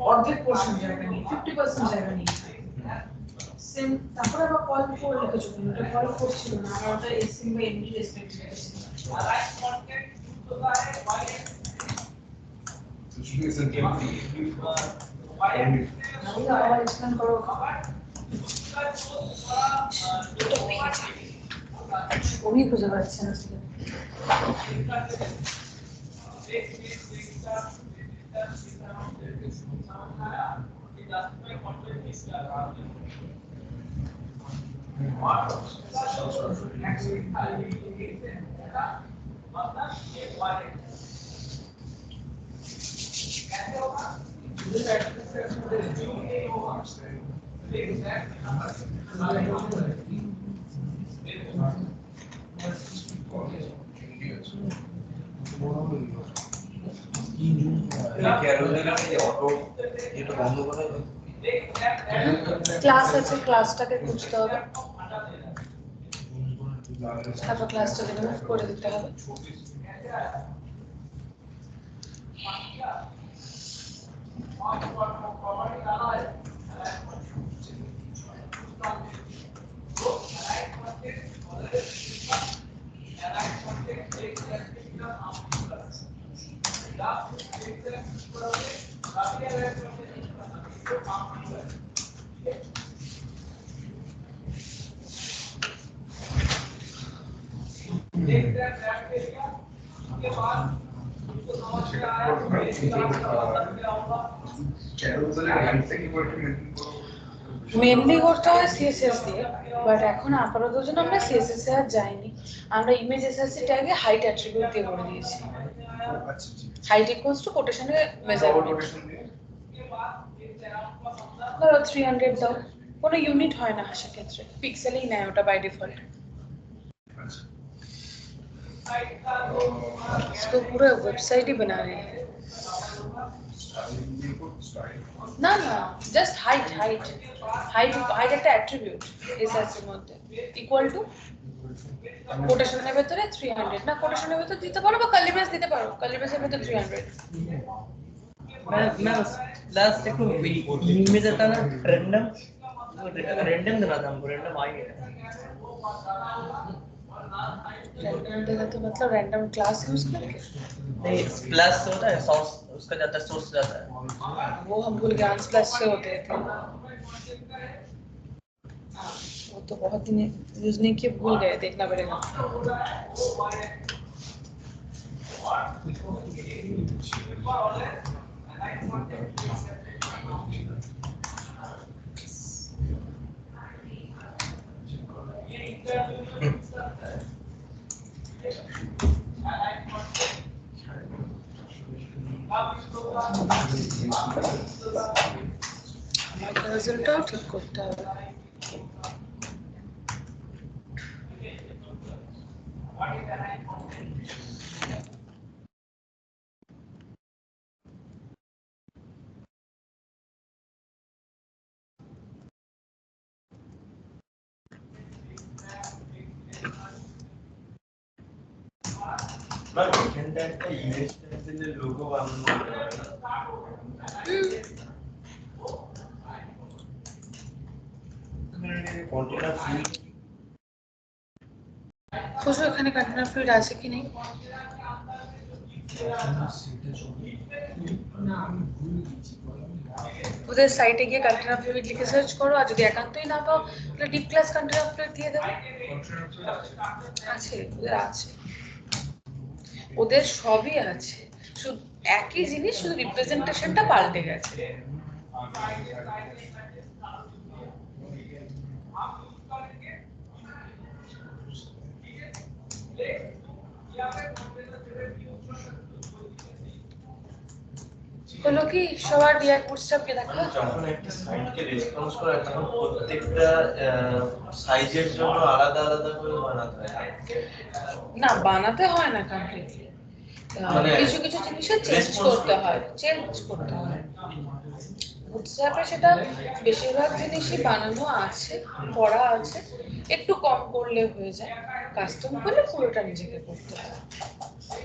S3: অর্ধেক পোরশন জায়গা নিয়ে 50% জায়গা নিয়ে সেম তারপর আবার কলাম 4 লিখেছো তুমি ওটা কলাম 4 ছিল না আর ওটা এসএম বা এমডি রেসপেক্টিভ ছিল আবার এক্সপ্লেন করো উনি বুঝতে পারছেন আসলে ক্লাস আছে ক্লাসটাকে খুঁজতে হবে তারপর ক্লাসটাকে রিমুভ করে দিতে হবে মেনলি করতে হয় সিএসএস দিয়ে বাট এখন আপাতত জন্য আমরা সিএসএস এ আর যাইনি আমরা ইমেজ এসএসসি ট্যাগে হাইট অ্যাট্রিবিউট দিয়ে করে দিয়েছি হাইট ইকুয়ালস টু কোটেশনে মেজারমেন্ট ধরো 300 দাও কোনো ইউনিট হয় না সেক্ষেত্রে পিক্সেলেই নেয় ওটা বাই ডিফল্ট इसको पूरा वेबसाइट ही बना रहे हैं ना ना जस्ट हाइट একটা অ্যাট্রিবিউট এসএসসির মধ্যে ইকুয়াল টু কোটেশনের ভিতরে 300 না কোটেশনের ভিতরে দিতে পারো বা কার্লি ব্রেস দিতে পারো কার্লি ব্রেসের ভিতরে 300
S2: मैं लास्ट देखो इमेज आता ना रैंडम उसको रैंडम दिला था हमको, रैंडम आ गया।
S1: रैंडम देगा तो मतलब रैंडम क्लास यूज करके?
S2: नहीं, प्लस होता है सोर्स, उसका जाता है, सोर्स जाता है।
S1: वो हम भूल गए, प्लस से होते थे। हाँ, वो तो बहुत दिन यूज नहीं किए, भूल गए, देखना पड़ेगा। আমার রেজাল্টটাও ঠিক করতে হবে।
S4: ম্যাম এখানটা একটা ইমেজ পেন্সিলের লোগো বানানো যেতে পারে না? কন্টেনার ফিল্ড
S1: খুঁজো এখানে কন্টেনার ফিল্ড আছে কি নেই। ওদের সাইটে গিয়ে কন্টেনার ফিল্ড লিখে সার্চ করো, আর যদি একান্তই না পাও তাহলে ডিপ ক্লাস কন্টেনার ফিল্ড দিয়ে দেবে। আছে, ওদের আছে, ওদের সবই আছে, শুধু একই জিনিস, শুধু রিপ্রেজেন্টেশনটা পাল্টে গেছে। হলো কি সবার রিয়াক্ট বুটস্ট্র্যাপ কে দেখা?
S4: যখন একটা সাইটকে রেসপন্স করে তখন প্রত্যেকটা সাইজের জন্য আলাদা আলাদা করে বানাতে হয়।
S1: না বানাতে হয় না কমপ্লিটলি,
S4: মানে
S1: কিছু কিছু জিনিসের চেঞ্জ করতে হয়, চেঞ্জ করতে হয়। বুটস্ট্র্যাপে সেটা বেশিরভাগ জিনিসই বানানো আছে, করা আছে, একটু কম করলে হয়ে যায়। কাস্টম করলে পুরোটা নিজেকে করতে হয়।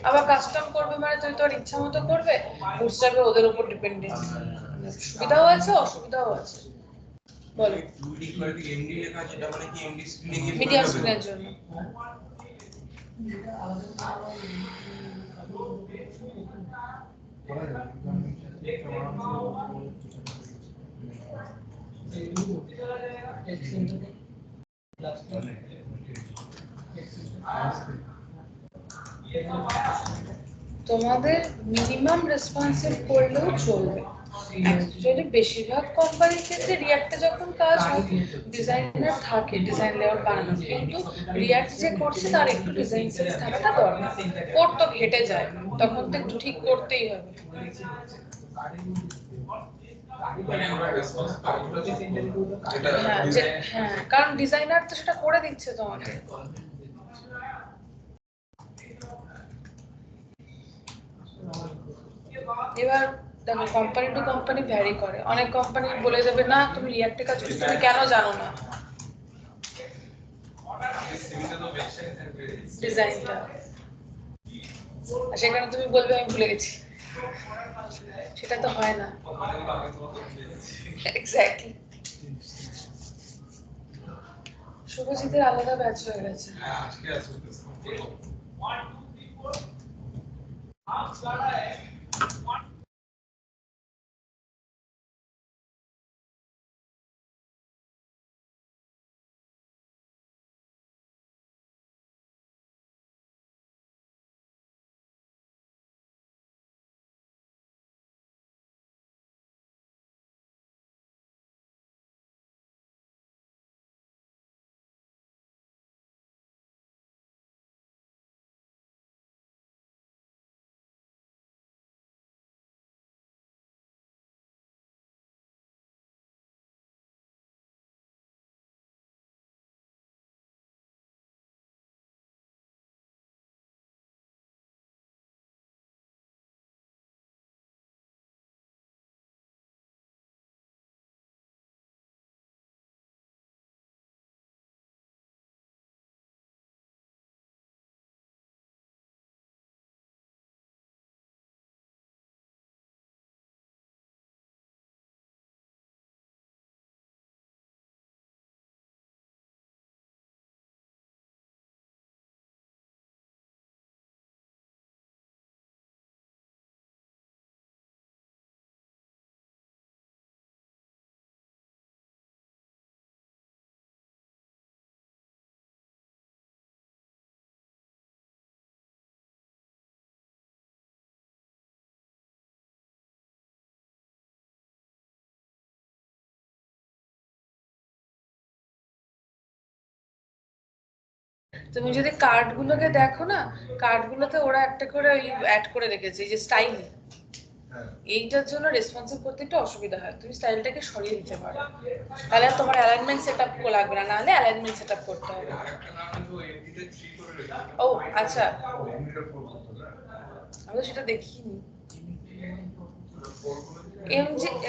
S1: আবার কাস্টম করবে মানে তুমি তোমার ইচ্ছা মতো করবে, বুটস্ট্র্যাপে ওদের উপর ডিপেন্ডেন্ট। সুবিধাও আছে অসুবিধাও আছে। বলো।
S5: 2D করে এমডি লেখা আছে, এটা মানে কি এমডি স্ক্রিনে গিয়ে
S1: মিডিয়াম স্ক্রিনের জন্য। তোমাদের মিনিমাম রেসপন্সিভ করলেও চলবে। অ্যাকচুয়ালি বেশিরভাগ কোম্পানির ক্ষেত্রে রিয়াক্টে যখন কাজ হয় ডিজাইনার থাকে ডিজাইন লেআউট বানানো, কিন্তু রিয়াক্ট যে করছে তার একটু ডিজাইন সেন্স থাকাটা দরকার। কোড তো ঘেটে যায়, তখন তো একটু ঠিক করতেই হবে। হ্যাঁ, কারণ ডিজাইনার তো সেটা করে দিচ্ছে তোমাকে। এবার দেখো কোম্পানি টু কোম্পানি ভ্যারি করে, অনেক কোম্পানি বলে দেবে না তুমি রিয়াক্টে কাজ করছো, তুমি কেন জানো না ডিজাইনটা, আর সেখানে তুমি বলবে আমি ভুলে গেছি, সেটা তো হয় না। এক্স্যাক্টলি। শুভজিতের আলাদা ব্যাচ হয়ে গেছে। তুমি যদি কার্ডগুলোকে দেখো না, কার্ডগুলোতে ওরা একটা করে অ্যাড করে রেখেছে এই যে স্টাইল, এইটার জন্য রেসপন্সিভ করতে একটু অসুবিধা হয়, তুমি স্টাইলটাকে সরিয়ে দিতে পারো, তাহলে আর তোমার অ্যালাইনমেন্ট সেটআপ লাগবে না, নাহলে অ্যালাইনমেন্ট সেটআপ করতে হবে। ও আচ্ছা, আমি তো সেটা দেখিনি।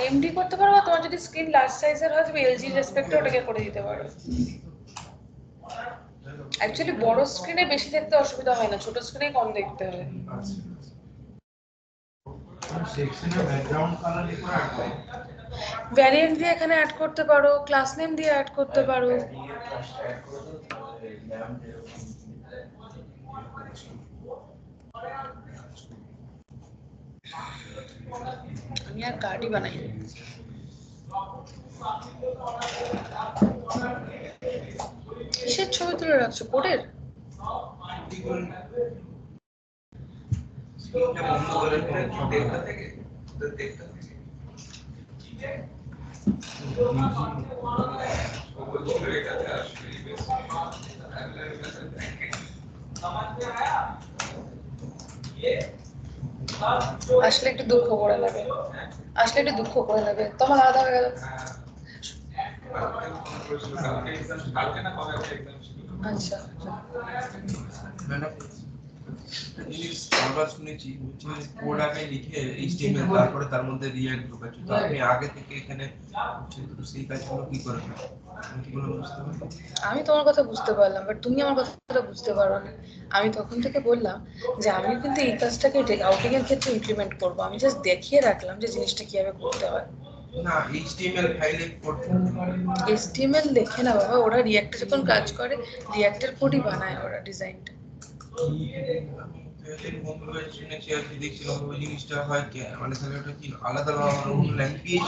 S1: এমডি করতে পারো, বা তোমার যদি স্ক্রিন লার্জ সাইজের হয় তুমি এলজি রেসপেক্টে ওটাকে করে দিতে পারো। অ্যাকচুয়ালি বড় স্ক্রিনে বেশি দেখতে অসুবিধা হয় না, ছোট স্ক্রিনে কম দেখতে হয়।
S5: সেকশনে ব্যাকগ্রাউন্ড কালার লিখে রাখবে।
S1: ভ্যারিয়েন্ট দিয়ে এখানে অ্যাড করতে পারো, ক্লাস নেম দিয়ে অ্যাড করতে পারো। আমি আর কার্ডই বানাই। কিসের ছবি তুলে রাখছো, কোডের?
S5: স্ক্রিনটা বন্ধ করে দিলে দেখতে থাকে, দেখতে থাকে।
S1: আসলে একটু দুঃখ করে নেবে, আসলে একটু দুঃখ করে নেবে, তোমার আলাদা হয়ে গেল। আচ্ছা
S5: আমরা শুনেছি কোড আগে লিখে HTML তারপরে তার মধ্যে রিয়াক্ট ঢোকাচ্ছি, তো আপনি আগে থেকে এখানে সেই কাজগুলো কি করে বুঝতে পারবেন?
S1: আমি তোমার কথা বুঝতে পারলাম, বাট তুমি আমার কথাটা বুঝতে পারো না। আমি তখন থেকে বললাম যে আমি কিন্তু এই কাজটাকে আউটিং এর ক্ষেত্রে ইমপ্লিমেন্ট করব, আমি জাস্ট দেখিয়ে রাখলাম যে জিনিসটা কিভাবে করতে হয়।
S5: না, HTML ফাইলে কোড
S1: HTML লেখে না বাবা, ওরা রিঅ্যাক্টে যখন কাজ করে রিঅ্যাক্টের কোডই বানায় ওরা ডিজাইনটা।
S5: শুনেছি আর কি দেখছিলাম ওই জিনিসটা হয় কি, মানে তাহলে ওটা কি আলাদা অন্য ল্যাঙ্গুয়েজ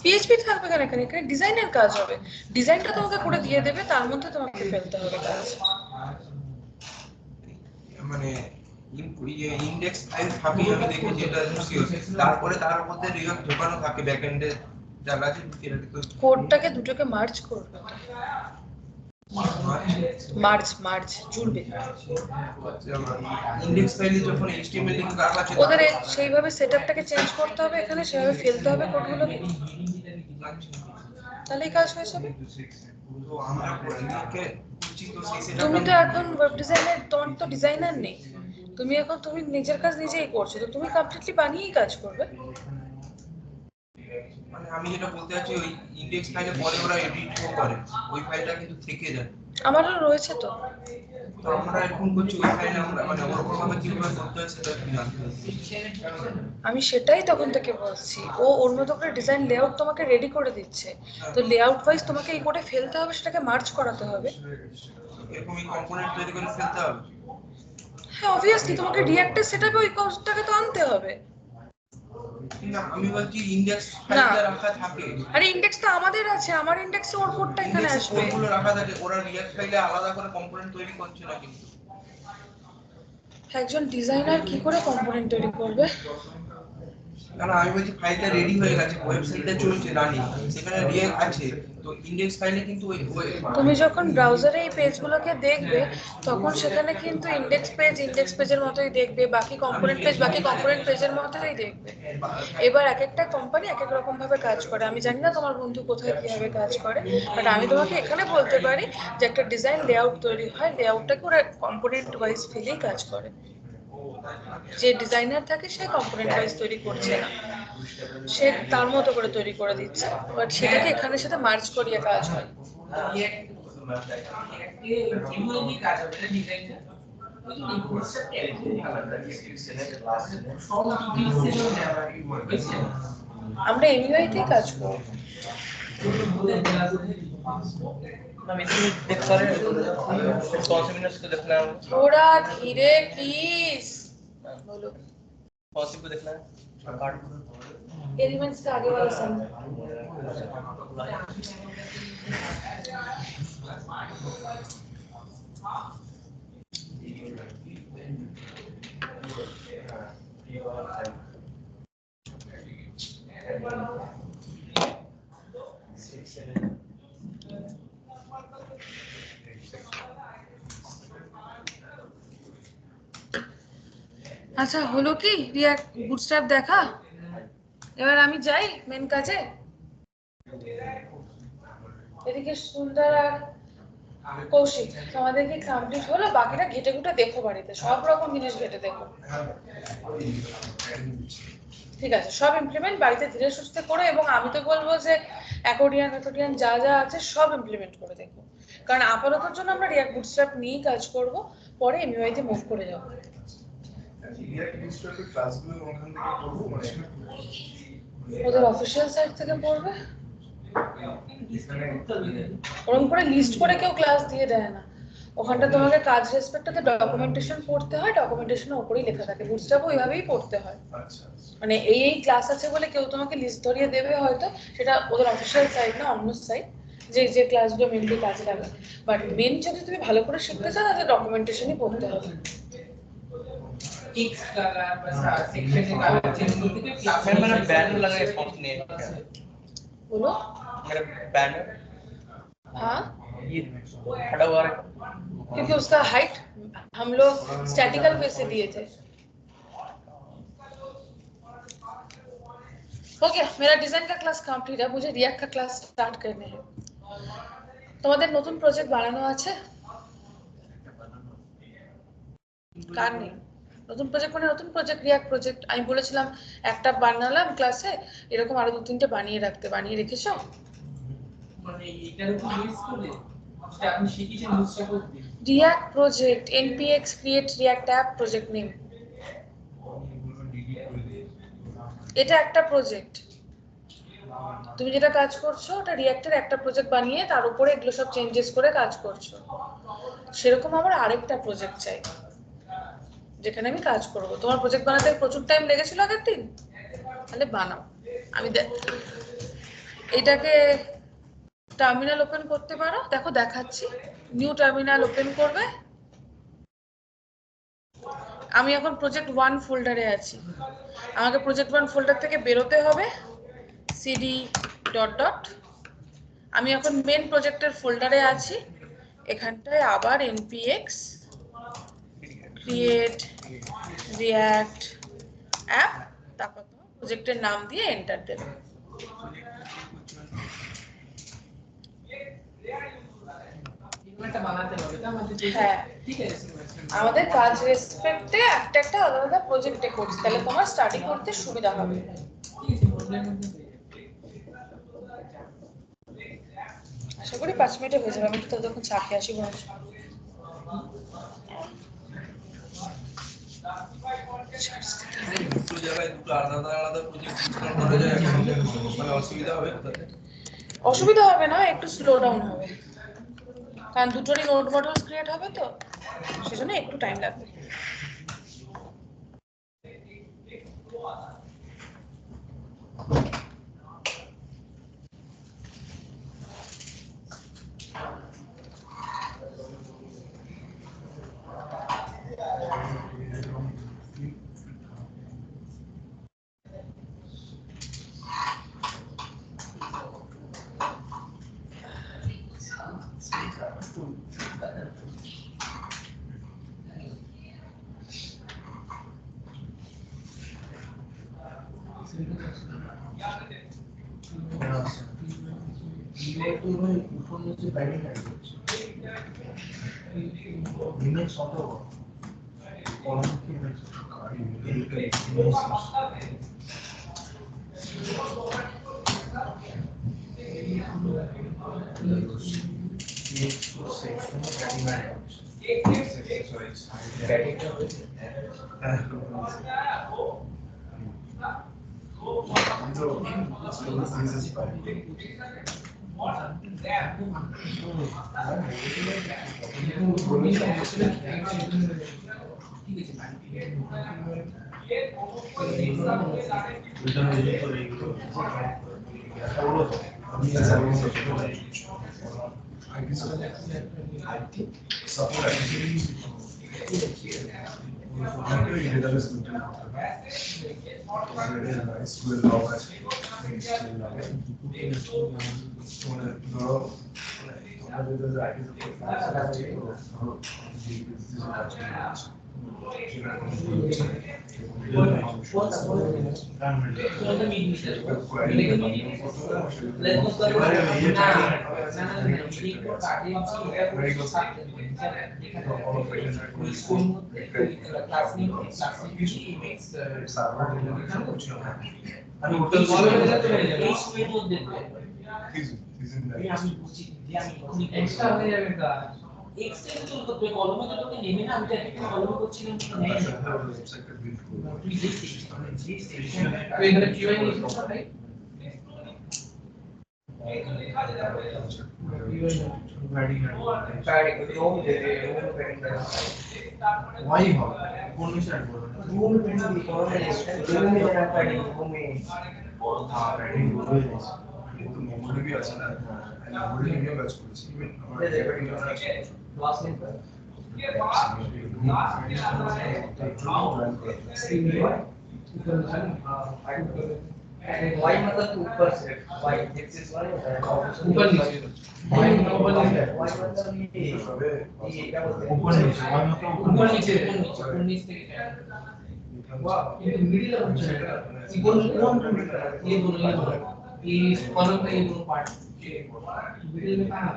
S1: পিএইচপি থাকবে কেন এখানে? এখানে ডিজাইনের কাজ হবে, ডিজাইনটা তোমাকে করে দিয়ে দেবে, তার মধ্যে তোমাকে ফেলতে হবে কাজ।
S5: মানে ইন্ডেক্স ফাইল থাকে, আমি দেখেছি এটা সিওর, তারপরে তার মধ্যে রিয়াক্ট ঢোকানো থাকে ব্যাকএন্ডে যারা আছে সেটা তো
S1: কোডটাকে দুটোকে মার্জ করবে, মার্জ জুড়বে।
S5: ইন্ডেক্স ফাইলে যখন HTML লিঙ্ক রাখা আছে
S1: ওদের সেইভাবে সেটআপটাকে চেঞ্জ করতে হবে, এখানে সেভাবে ফেলতে হবে কোডগুলোকে, তাহলেই কাজ হয়ে যাবে।
S5: তো আমরা লিঙ্কে করছি, তো সেই সেটআপ
S1: তুমি তো এখন ওয়েব ডিজাইনের, তোমার তো ডিজাইনার নেই, তুমি এখন তুমি নিজের কাজ নিজেই করছো, তো তুমি কমপ্লিটলি বানিয়েই কাজ করবে।
S5: মানে আমি যেটা বলতে চাচ্ছি ওই ইন্ডেক্স ফাইলে পরে ওরা এডিট করে, ওই ফাইলটা কিন্তু থেকে যায়।
S1: আমারও রয়েছে তো।
S5: তো আমরা এখন করছি ওই ফাইলে আমরা মানে ওরকম ভাবে কিভাবে করতে হয় সেটা একটু জানতে চাচ্ছি।
S1: আমি সেটাই তখন থেকে বলছি, ও ওর মতো করে ডিজাইন লেআউট তোমাকে রেডি করে দিচ্ছে, তো লেআউট ওয়াইজ তোমাকে এই কোডে ফেলতে হবে, সেটাকে মার্জ করাতে হবে।
S5: এরকমই কম্পোনেন্ট তৈরি করে ফেলতে হবে।
S1: হ্যাঁ অবভিয়াসলি তোমাকে রিঅ্যাক্টের সেটআপে ওই কোডটাকে তো আনতে হবে।
S5: না, আমি বলছি ইন্ডেক্স ফাইলটা রাখা থাকে,
S1: আরে ইন্ডেক্স তো আমাদের আছে, আমার ইন্ডেক্সে ওর কোডটা এখানে আসবে।
S5: কোডগুলো রাখা থাকে, ওরা রিঅ্যাক্ট ফাইলে আলাদা করে কম্পোনেন্ট তৈরি করছে না কিন্তু।
S1: একজন ডিজাইনার কি করে কম্পোনেন্ট তৈরি করবে?
S5: না আমি বলছি ফাইলটা রেডি হয়ে গেছে, ওয়েবসাইটটা চলছে রানিং, সেখানে রিঅ্যাক্ট আছে, তো ইন্ডেক্স ফাইলে কিন্তু ওই
S1: তুমি যখন ব্রাউজারে এই পেজগুলোকে দেখবে তখন সেখানে কিন্তু ইন্ডেক্স পেজের মতোই দেখবে, বাকি কম্পোনেন্ট পেজের মতোই দেখবে। এবার এক একটা কোম্পানি এক এক রকম ভাবে কাজ করে, আমি জানি না তোমার বন্ধু কোথায় কিভাবে কাজ করে, বাট আমি তোমাকে এখানে বলতে পারি যে একটা ডিজাইন লেআউট তৈরি হয়, লেআউটটাকে ওরা কম্পোনেন্ট ওয়াইজ ফেলেই কাজ করে। যে ডিজাইনার থাকে সে কম্পোনেন্ট ওয়াইজ তৈরি করছে না, সে তার মতো করে তৈরি করে দিচ্ছে, বাট সেটাকে এখানের সাথে মার্জ করিয়ে কাজ হয়। আমরা এমইউআইতেই কাজ করি।
S2: मैम इसमें देख पा रहे हैं रिस्पॉन्सिवनेस को देखना है,
S1: थोड़ा धीरे प्लीज बोलो।
S2: पॉसिबल को देखना है कार्ड
S1: एलिमेंट्स का आगे वाला सम আচ্ছা হলো কি রিয়াক্ট বুটস্ট্র্যাপ দেখা, এবার আমি যাই মেন কাজে। এদিকে সুন্দর আর কৌশিক তোমাদের কি কমপ্লিট হলো? বাকিটা ঘেটে ঘুটে দেখো, বাড়িতে সব রকম জিনিস ঘেটে দেখো। ঠিক আছে, সব ইমপ্লিমেন্ট বাড়িতে ধীরে সুস্থে করো, এবং আমি তো বলবো যে অ্যাকর্ডিয়ান যা যা আছে সব ইমপ্লিমেন্ট করে দেখো, কারণ আপাততর জন্য আমরা রিয়াক্ট বুটস্ট্র্যাপ নিয়েই কাজ করব, পরে এমইউআই তে মুভ করে যাব। ওদের অফিসিয়াল সাইট থেকে পড়বে, ওরকম করে লিস্ট করে কেউ ক্লাস দিয়ে দেয় না। ওখানটা তোমাকে কাজ রেসপেক্টে ডকুমেন্টেশন পড়তে হয়, ডকুমেন্টেশনের উপরেই লেখা থাকে। বুটস্ট্র্যাপ ওইভাবেই পড়তে হয়, মানে এই ক্লাস আছে বলে কেউ তোমাকে লিস্ট ধরিয়ে দেবে হয়তো, সেটা ওদের অফিসিয়াল সাইট না, অন্য সাইট, যে ক্লাসগুলো মেনলি কাজে লাগে। বাট মেন যদি তুমি ভালো করে শিখতে চাও তাহলে ডকুমেন্টেশনই পড়তে হবে।
S6: टिक्स लगा बस सेक्शन निकाला चेंज करके क्लास
S2: मैम मेरा बैनर लगा है फॉन्ट नहीं है क्या?
S1: बोलो।
S2: मेरा बैनर
S1: हाँ,
S2: ये खड़ा हुआ है
S1: क्योंकि उसका हाइट हम लोग स्टैटिकल पे से दिए थे। हो गया, मेरा डिजाइन का क्लास कंप्लीट है, मुझे रिएक्ट का क्लास स्टार्ट करने हैं। তোমাদের নতুন প্রজেক্ট বানানো আছে? কার নেই? নতুন প্রজেক্ট মানে নতুন প্রজেক্ট, রিয়াক্ট প্রজেক্ট। আমি বলেছিলাম একটা বানালাম ক্লাসে, এরকম আরো 2-3টে বানিয়ে রাখতে, বানিয়ে রেখেছো?
S6: মানে এটার উপর বেস করে যেটা আপনি শিখিয়েছেন বুঝতে করতে
S1: react project npx create react app project name, এটা একটা প্রজেক্ট। তুমি যেটা কাজ করছো ওটা রিয়াক্টের একটা প্রজেক্ট বানিয়ে তার উপরে এগুলো সব চেঞ্জেস করে কাজ করছো। সেরকম আমার আরেকটা প্রজেক্ট চাই যেখানে আমি কাজ করব। তোমার প্রজেক্ট বানাতে প্রচুর টাইম লেগেছিল আগের দিন, তাহলে বানাও। আমি এটাকে টার্মিনাল ওপেন করতে পারো, দেখো দেখাচ্ছি। নিউ টার্মিনাল ওপেন করবে। আমি এখন প্রজেক্ট 1 ফোল্ডারে আছি, আমাকে প্রজেক্ট 1 ফোল্ডার থেকে বেরোতে হবে। সিডি ডট ডট, আমি এখন মেন প্রজেক্টের ফোল্ডারে আছি। এখানটায় আবার npx create react app, তারপর তোমার প্রজেক্টের নাম দিয়ে এন্টার দেবে।
S6: এটা বানাতে হবে তো আমাদের।
S1: হ্যাঁ,
S6: ঠিক আছে
S1: আমাদের কাজ রেসপেক্টে একটা একটা আলাদা আলাদা প্রজেক্টে করছি, তাহলে তোমার স্টাডি করতে সুবিধা হবে।
S6: ঠিক আছে প্রবলেম নেই।
S1: আশা করি 5 মিনিটে হয়ে যাবে। আমি তো তখন চা খেয়ে আসি বরঞ্চ।
S5: দুটো জায়গায় দুটো আলাদা আলাদা প্রজেক্ট ইনস্টল করা যায়, মানে অসুবিধা হবে তাতে?
S1: অসুবিধা হবে না, একটু স্লো ডাউন হবে, কারণ দুটোরই নোড মডেলস ক্রিয়েট হবে তো, সেজন্য একটু টাইম লাগবে।
S6: এক্সট্রা হয়ে যাবে কাজ এক্সটেন্ড তো করতে কলমে তো তোকে নেবে না আমি তো একটা কলমে করছিলাম তো নেই তুই দেখছিস তুই এখানে কিউ আই নিছিস ভাই
S5: ওয়াই হবে কোন বিষয় বলবো
S2: रूम में भी कौन है रूम में मेरा पैडिंग रूम में
S5: हाँ पैडिंग हो गई है ये तो मेमोरी भी अच्छा है मेमोरी में काज করছি ইভেন আমার রেকর্ডিং আছে
S6: लास्ट नेम पर
S2: वाई मतलब ऊपर से वाई एक्सिस वाले होता है
S6: ऊपर नीचे वाई ऊपर नीचे
S2: वाई मतलब ये क्या बोलते हैं
S5: ऊपर नीचे और मतलब
S6: ऊपर नीचे ऊपर नीचे वाह ये मिडिल ऑफ कौन ये दोनों ये कॉलम का ये दोनों पार्ट मिडिल में कहां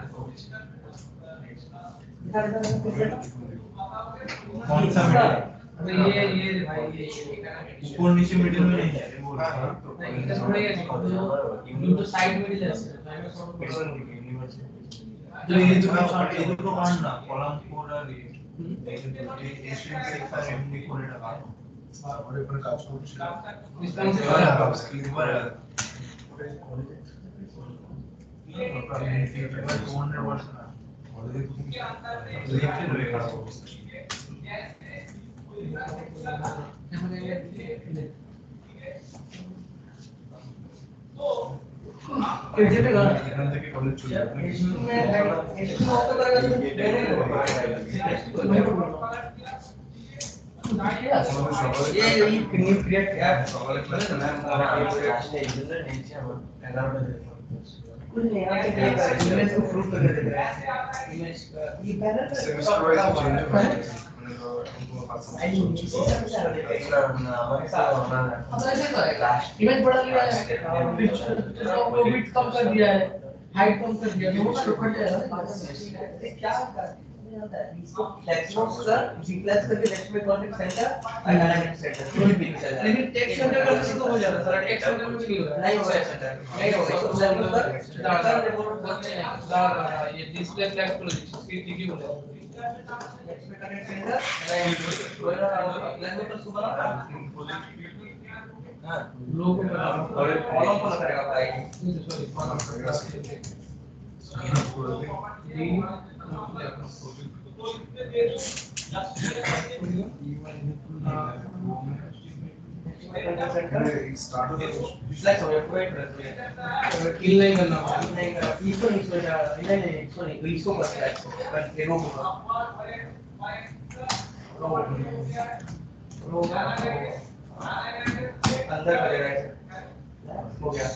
S5: कौन सा मिडिल
S6: अबे ये भाई ये
S5: ऊपर नीचे मिडिल में नहीं है वो
S6: नहीं इधर थोड़े है ये तो साइड मिडिल है
S5: तो ये जो ये तो मान ना कॉलम कोड और ये एशियन के साथ एमडी कोड लगा और ऊपर काज করছি
S6: इस तरह से
S5: स्क्रीन पर এখান থেকে কলেজ চলে যাবে
S2: इसमें ऑटो करेगा तो ये न्यू क्रिएट ऐप
S5: সকালে ক্লাস না
S2: कुछ नहीं यहाँ पे इमेज को प्रूफ करके दे रहा है इमेज ये बैनर
S5: सेमेस्टर वाइज चेंज हो रहा है
S6: हमारा ऐसे करेगा इमेज बढ़ा लिया है पिच को विड्थ कम कर दिया है हाइट कम कर दिया दोनों का कट जाएगा
S2: क्या इसको फ्लेक्सबॉक्स का जी प्लस करके लेफ्ट में कॉन्टेक्ट सेंटर एलाइनमेंट सेंटर कोई भी चल रहा है
S6: लेकिन टेक्स्ट सेंटर का किसी को हो जाता है सर टेक्स्ट सेंटर में नहीं होगा
S2: नहीं होगा सेंटर नहीं होगा तो लेवल पर
S6: ये डिस्प्ले फ्लैश को ठीक ही बोला
S2: लेफ्ट में कनेक्ट सेंटर लेवल पर सुबह हां
S6: लोगों
S2: और कॉलम पर करेगा भाई
S6: सॉरी कॉलम
S2: फ्लैक्स हो गया वेट
S6: किल नहीं करना
S2: नहीं करा इसको नहीं सोचा नहीं सॉरी इसको बस फ्लैक्स कर देखो अंदर करेगा हो गया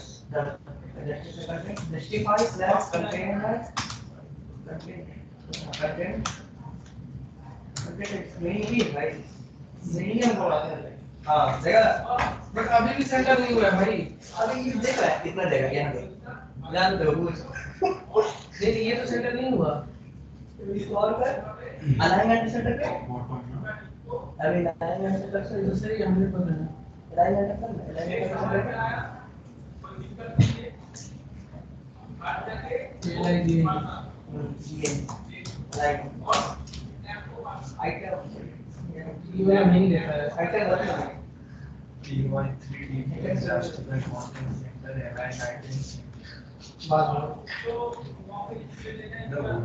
S2: justify slash container content नहीं भी भाई नहीं हम बोला था हां देखा
S6: बट अभी भी सेंटर नहीं हुआ है भाई
S2: अभी ये देखा कितना देगा यहाँ पे ध्यान दो
S6: नहीं ये तो सेंटर नहीं हुआ
S2: इसको और कर अलाइनमेंट सेंटर पे अभी अलाइनमेंट सेंटर से
S6: दूसरे हमने पढ़ा है
S2: अलाइनमेंट कर अलाइनमेंट सेंटर
S6: ये
S2: आइटम
S6: ये वाला नहीं देता है
S2: आइटम बता
S5: T1 3D disaster content center align items
S6: बात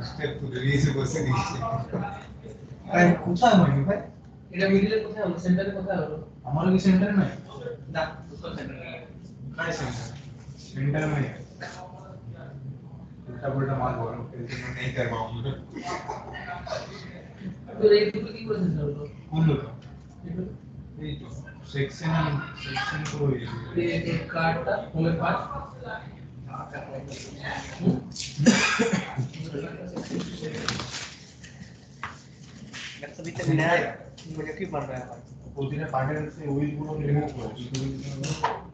S5: স্টেপ তো রিলিজ করতে দিয়েছে আরে কোথায় মানে ভাই
S6: এটা মিডিলে কোথায় হলো সেন্টারে কোথায় হলো
S5: আমার কি সেন্টার নাই
S2: ना उसको सेंटर नहीं है
S5: काय सेंटर सेंटर में उल्टा पुल्टा माल बोल रहा हूँ नहीं कर पाऊंगा
S6: तो ये तो की प्रोसेस हलो
S5: कौन लोग এই তো সেকশন তো
S6: ये एक कार्ड था हमें पास
S2: अभी तक नया प्रोजेक्ट ही बन रहा है हमारा।
S7: প্রতিটা কার্ডের উইল গুলো রিমুভ করে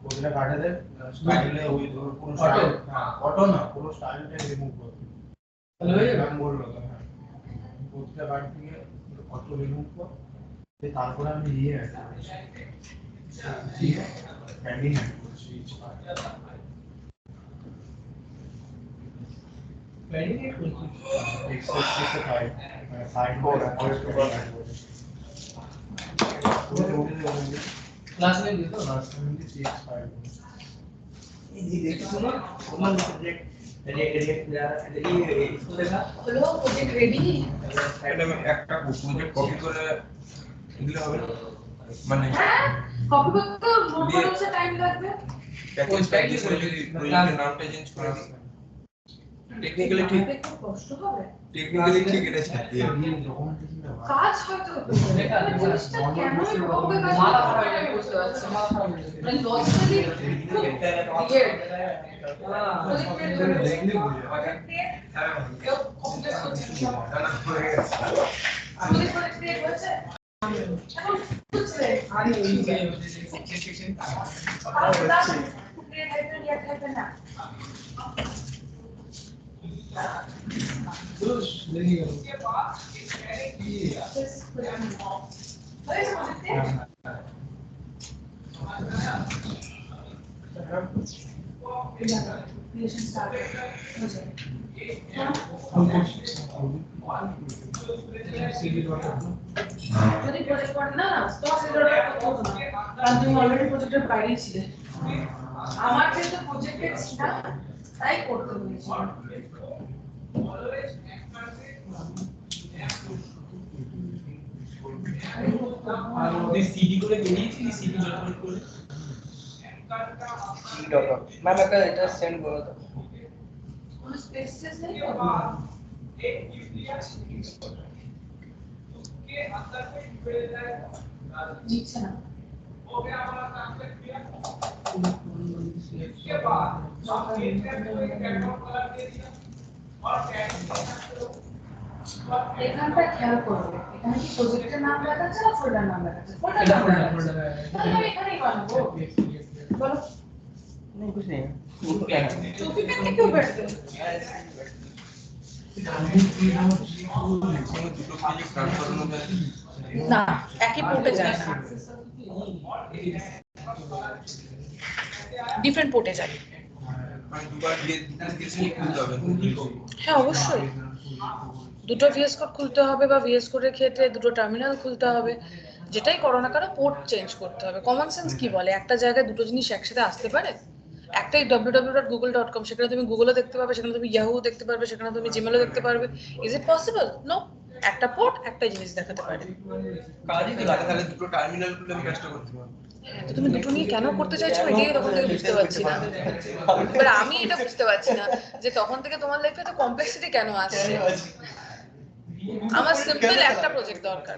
S7: প্রতিটা কার্ডের স্টাইলে উইল কোন স্টাইল অটো না কোন স্টাইলটা রিমুভ করে
S6: তাহলে
S7: নাম বললো প্রতিটা কার্ড থেকে অটো রিমুভ করে তারপরে আমি ইয়ে অ্যাড করেছি প্যাডিং অ্যাড করেছি
S6: ভ্যালিডেট করছি
S7: एक्सेस से साइड बोर्ड
S6: क्लास में दिया तो
S7: लास्ट में भी सीएक्स फाइल
S2: ये देखो सुनो कॉमन प्रोजेक्ट रिएक्ट ये इसको देखा
S3: হলো প্রজেক্ট রেডি
S5: এটা আমি একটা প্রজেক্ট কপি করে এগুলো হবে না? মানে
S3: হ্যাঁ কপি করতে নোট করতে টাইম লাগবে
S5: প্যাকেজ প্যাকেজ করে যদি প্রজেক্টের নামটা চেঞ্জ করা টেকনিক্যালি ঠিক
S3: খুব কষ্ট হবে
S5: টেকনিক্যালি ঠিক এটা ছাড়তে হবে
S3: কাজ হয়তো হতে পারে জিনিসটা কেন এভাবে কাজ
S6: মাথা
S3: করতে
S6: খারাপ
S3: পারে
S6: হয়ে বুঝতে পারছি মাথা খারাপ হয়ে যাচ্ছে
S3: মানে লজিক্যালি খুব weird
S7: দেখলে বুঝে
S3: কেউ কমপ্লেক্স করছে এখন বুঝছে
S6: আরে ওই যে
S3: না
S6: দুষ দেখি গেল সিডি ডট
S3: যদি প্রজেক্ট করে না স্টক সিডারটা করতে হতো না কারণ তুমি অলরেডি প্রজেক্টের বাইরে ছিলে আমার যেহেতু প্রজেক্টে ছিল তাই করতে হয়েছিল
S6: আর ওদের সিডি করে বেরিয়েছি সিডি ডট করে
S2: मैम का এটা সেন্ড করো তো
S3: কোনো স্পেসেস নেই নিচ্ছে না এখানটা খেয়াল করবে এখানে কি প্রজেক্টের নাম দেখাচ্ছে না ফোল্ডার নাম দেখাচ্ছে ফোল্ডার নাম দেখাচ্ছে তাহলে আমি এখানেই বানাবো বলো
S2: नहीं कुछ नहीं
S3: टोपी पहन के क्यों बैठते हो
S5: দুটো প্রজেক্ট রান করানো যায়
S1: না একই পোর্টে যায় না ডিফারেন্ট পোর্টে যায়
S5: মানে দুবার দিয়ে খুলতে হবে
S1: হ্যাঁ অবশ্যই দুটো ভিএস কোড খুলতে হবে বা ভিএস কোডের ক্ষেত্রে দুটো টার্মিনাল খুলতে হবে যেটাই করো না কেন পোর্ট চেঞ্জ করতে হবে কমন সেন্স কি বলে একটা জায়গায় দুটো জিনিস একসাথে আসতে পারে একটাই www.google.com সেখানে তুমি গুগলও দেখতে পাবে সেখানে তুমি ইয়াহু দেখতে পারবে সেখানে তুমি জিমেলও দেখতে পারবে ইজ ইট পসিবল নো একটা পোর্ট একটাই জিনিস দেখাতে পারে
S2: काजी की
S5: তাহলে দুটো টার্মিনাল খুলে আমি কাজটা করতে পারবো
S1: তো তুমি দুটো নিয়ে কেন করতে চাইছো এটাই তখন থেকে বুঝতে পারছি না এবার আমি এটা বুঝতে পারছি না যে তখন থেকে তোমার লাইফে তো কমপ্লেক্সিটি কেন আসছে আমার সিম্পল একটা প্রজেক্ট দরকার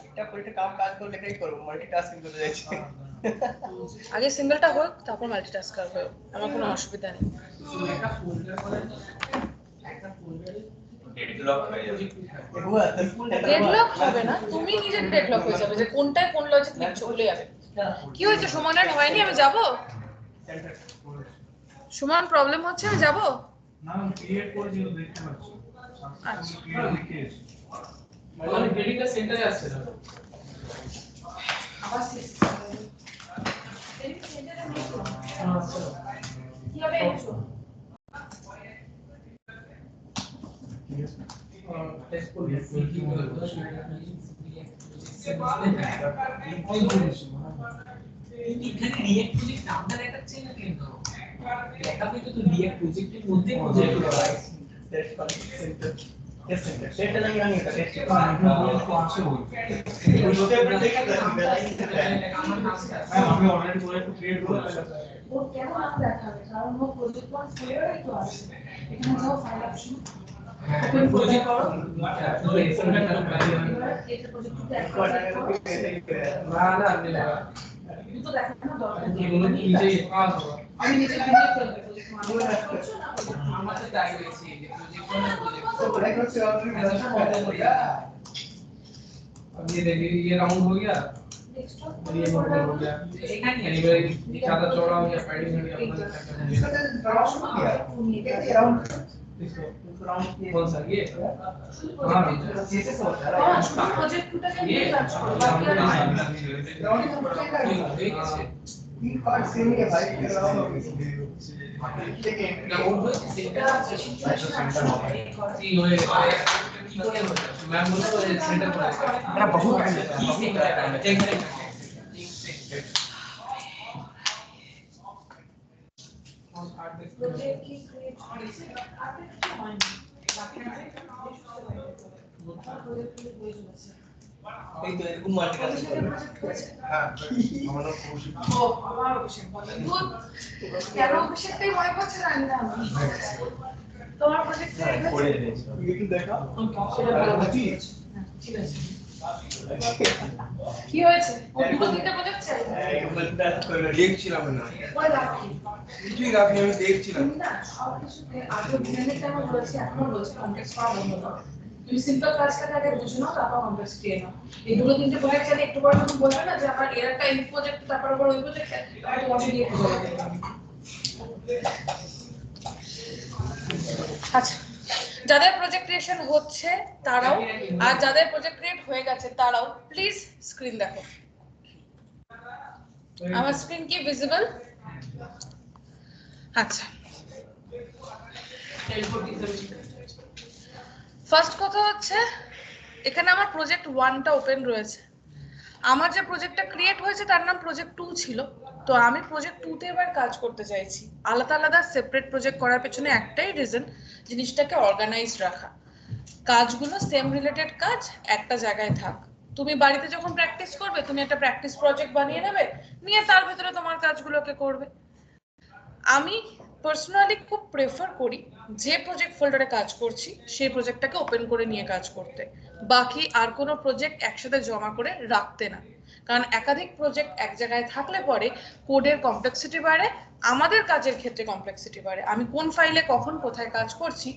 S2: এটা পুরোটা কাম কাজ করে লেখাই করব মাল্টিটাস্কিং করে যাচ্ছি
S1: আগে সিঙ্গেলটা হোক তারপর মাল্টিটাস্কার হোক আমার কোনো অসুবিধা নেই
S6: একটা ফোল্ডার করে একটা ফোল্ডারে
S4: ডেডলক হয়ে যাবে
S1: ডেডলক হবে না তুমি নিজে ডেডলক হয়ে যাবে যে কোনটায় কোন লজিক লিখছো ভুলে যাবে কি হয়েছে সুমনের হয়নি আমি যাব সুমন প্রবলেম হচ্ছে আমি যাব
S7: না ক্রিয়েট করে দিও দেখতে পাচ্ছি
S1: আচ্ছা
S7: লিখেছি
S6: মানে হেডিংটা সেন্টারে আসছে না
S3: আবার সেন্টারে নেই তো কিভাবে এনেছো
S6: টেস্ট করব কি এখানে রিয়েক্ট প্রজেক্ট নামটা দেখাচ্ছে না কেন দেখাবে তো রিয়েক্ট প্রজেক্টের মধ্যে প্রজেক্ট
S2: টেস্ট কর সেন্টার সেটা नहीं आने का टेस्ट
S7: कौन से हो আমি অলরেডি করে একটু ক্রিয়েট করেছি
S3: ও কেন নাম দেখাবে কারণ ও প্রজেক্ট ওয়ান ফোল্ডারেই তো আছে এখানে যাও ফাইল অপশন ওপেন প্রজেক্ট করো এটা প্রজেক্টে অ্যাড করো
S6: না
S3: দুটো দেখানো দরকার
S6: এগুলো নিজেই কাজ হবে
S3: আমি নিজে ভিডিও করতে প্রজেক্ট মানে করছো না
S6: আমাদের তাই হয়েছে যে প্রজেক্ট
S2: तो लाइक से ऑलरेडी
S6: अब ये देखिए ये राउंड हो गया, ये नॉर्मल हो गया, एनीवे ज्यादा चौड़ा हो गया, पैडिंग हो गया, कौन सा ये? हाँ
S3: प्रोजेक्ट टूटा के काज করো বাকি আর
S2: तीन पार्ट सेम है भाई
S6: राउंड हो सी होए मैं मुझको सेंटर पर मेरा बहुत चेक करें
S3: प्रोजेक्ट की क्रिएट करेছে আপনি কি হয় বাকি प्रोजेक्ट की হয়ে যাচ্ছে
S2: এই তো এরকম মাল্টিটাস্ক
S7: হ্যাঁ আমাদের কৌশিক
S3: ও আমার অভিষেক বলে গুড কেন অভিষেকটাই মনে করছে জানি না আমি তোমার প্রজেক্টে
S4: করে দিয়েছি
S2: একটু দেখা
S3: সেটা ভালো আছে ঠিক আছে কি হয়েছে ও দুটো তিনটা প্রজেক্ট চাই
S2: এই মাল্টিটাস্ক করে
S5: দেখছিলাম না
S3: ওই রাখি
S5: কিছুই রাখি আমি দেখছিলাম
S3: তুমি না সব কিছুতে আগে ডিজাইনের টাইমে বলেছি এখনো বলছি কমপ্লেক্স করা বন্ধ করো তুমি সিম্পল কাজটাকে আগে বুঝে নাও তারপর কমপ্লেক্সিটি এনো এই দুটো তিনটে প্রজেক্ট চাইলে একটু পরে তুমি বলবে না যে আমার এর একটা এই প্রজেক্ট তারপর আবার ওই প্রজেক্ট তারপর তোমাকে দিয়ে খুঁজে লাগবে
S1: আচ্ছা যাদের প্রজেক্ট ক্রিয়েশন হচ্ছে তারাও আর যাদের প্রজেক্ট ক্রিয়েট হয়ে গেছে তারাও প্লিজ স্ক্রিন দেখো আমার স্ক্রিন কি ভিজিবল আচ্ছা ফার্স্ট কথা হচ্ছে এখানে আমার প্রজেক্ট 1টা ওপেন রয়েছে আমার যে প্রজেক্টটা ক্রিয়েট হয়েছে তার নাম প্রজেক্ট 2 ছিল তো আমি প্রজেক্ট 2 তে এবার কাজ করতে চাইছি আলাদা আলাদা সেপারেট প্রজেক্ট করার পেছনে একটাই রিজন জিনিসটাকে অর্গানাইজড রাখা কাজগুলো সেম রিলেটেড কাজ একটা জায়গায় থাক তুমি বাড়িতে যখন প্র্যাকটিস করবে তুমি একটা প্র্যাকটিস প্রজেক্ট বানিয়ে নেবে নিয়ে তার ভিতরে তোমার কাজগুলোকে করবে আমি পার্সোনালি খুব প্রেফার করি যে প্রজেক্ট ফোল্ডারে কাজ করছি সেই প্রজেক্টটাকে ওপেন করে নিয়ে কাজ করতে বাকি আর কোনো প্রজেক্ট একসাথে জমা করে রাখতে না কারণ একাধিক প্রজেক্ট এক জায়গায় থাকলে পরে কোডের কমপ্লেক্সিটি বাড়ে আমাদের কাজের ক্ষেত্রে কমপ্লেক্সিটি বাড়ে আমি কোন ফাইলে কখন কোথায় কাজ করছি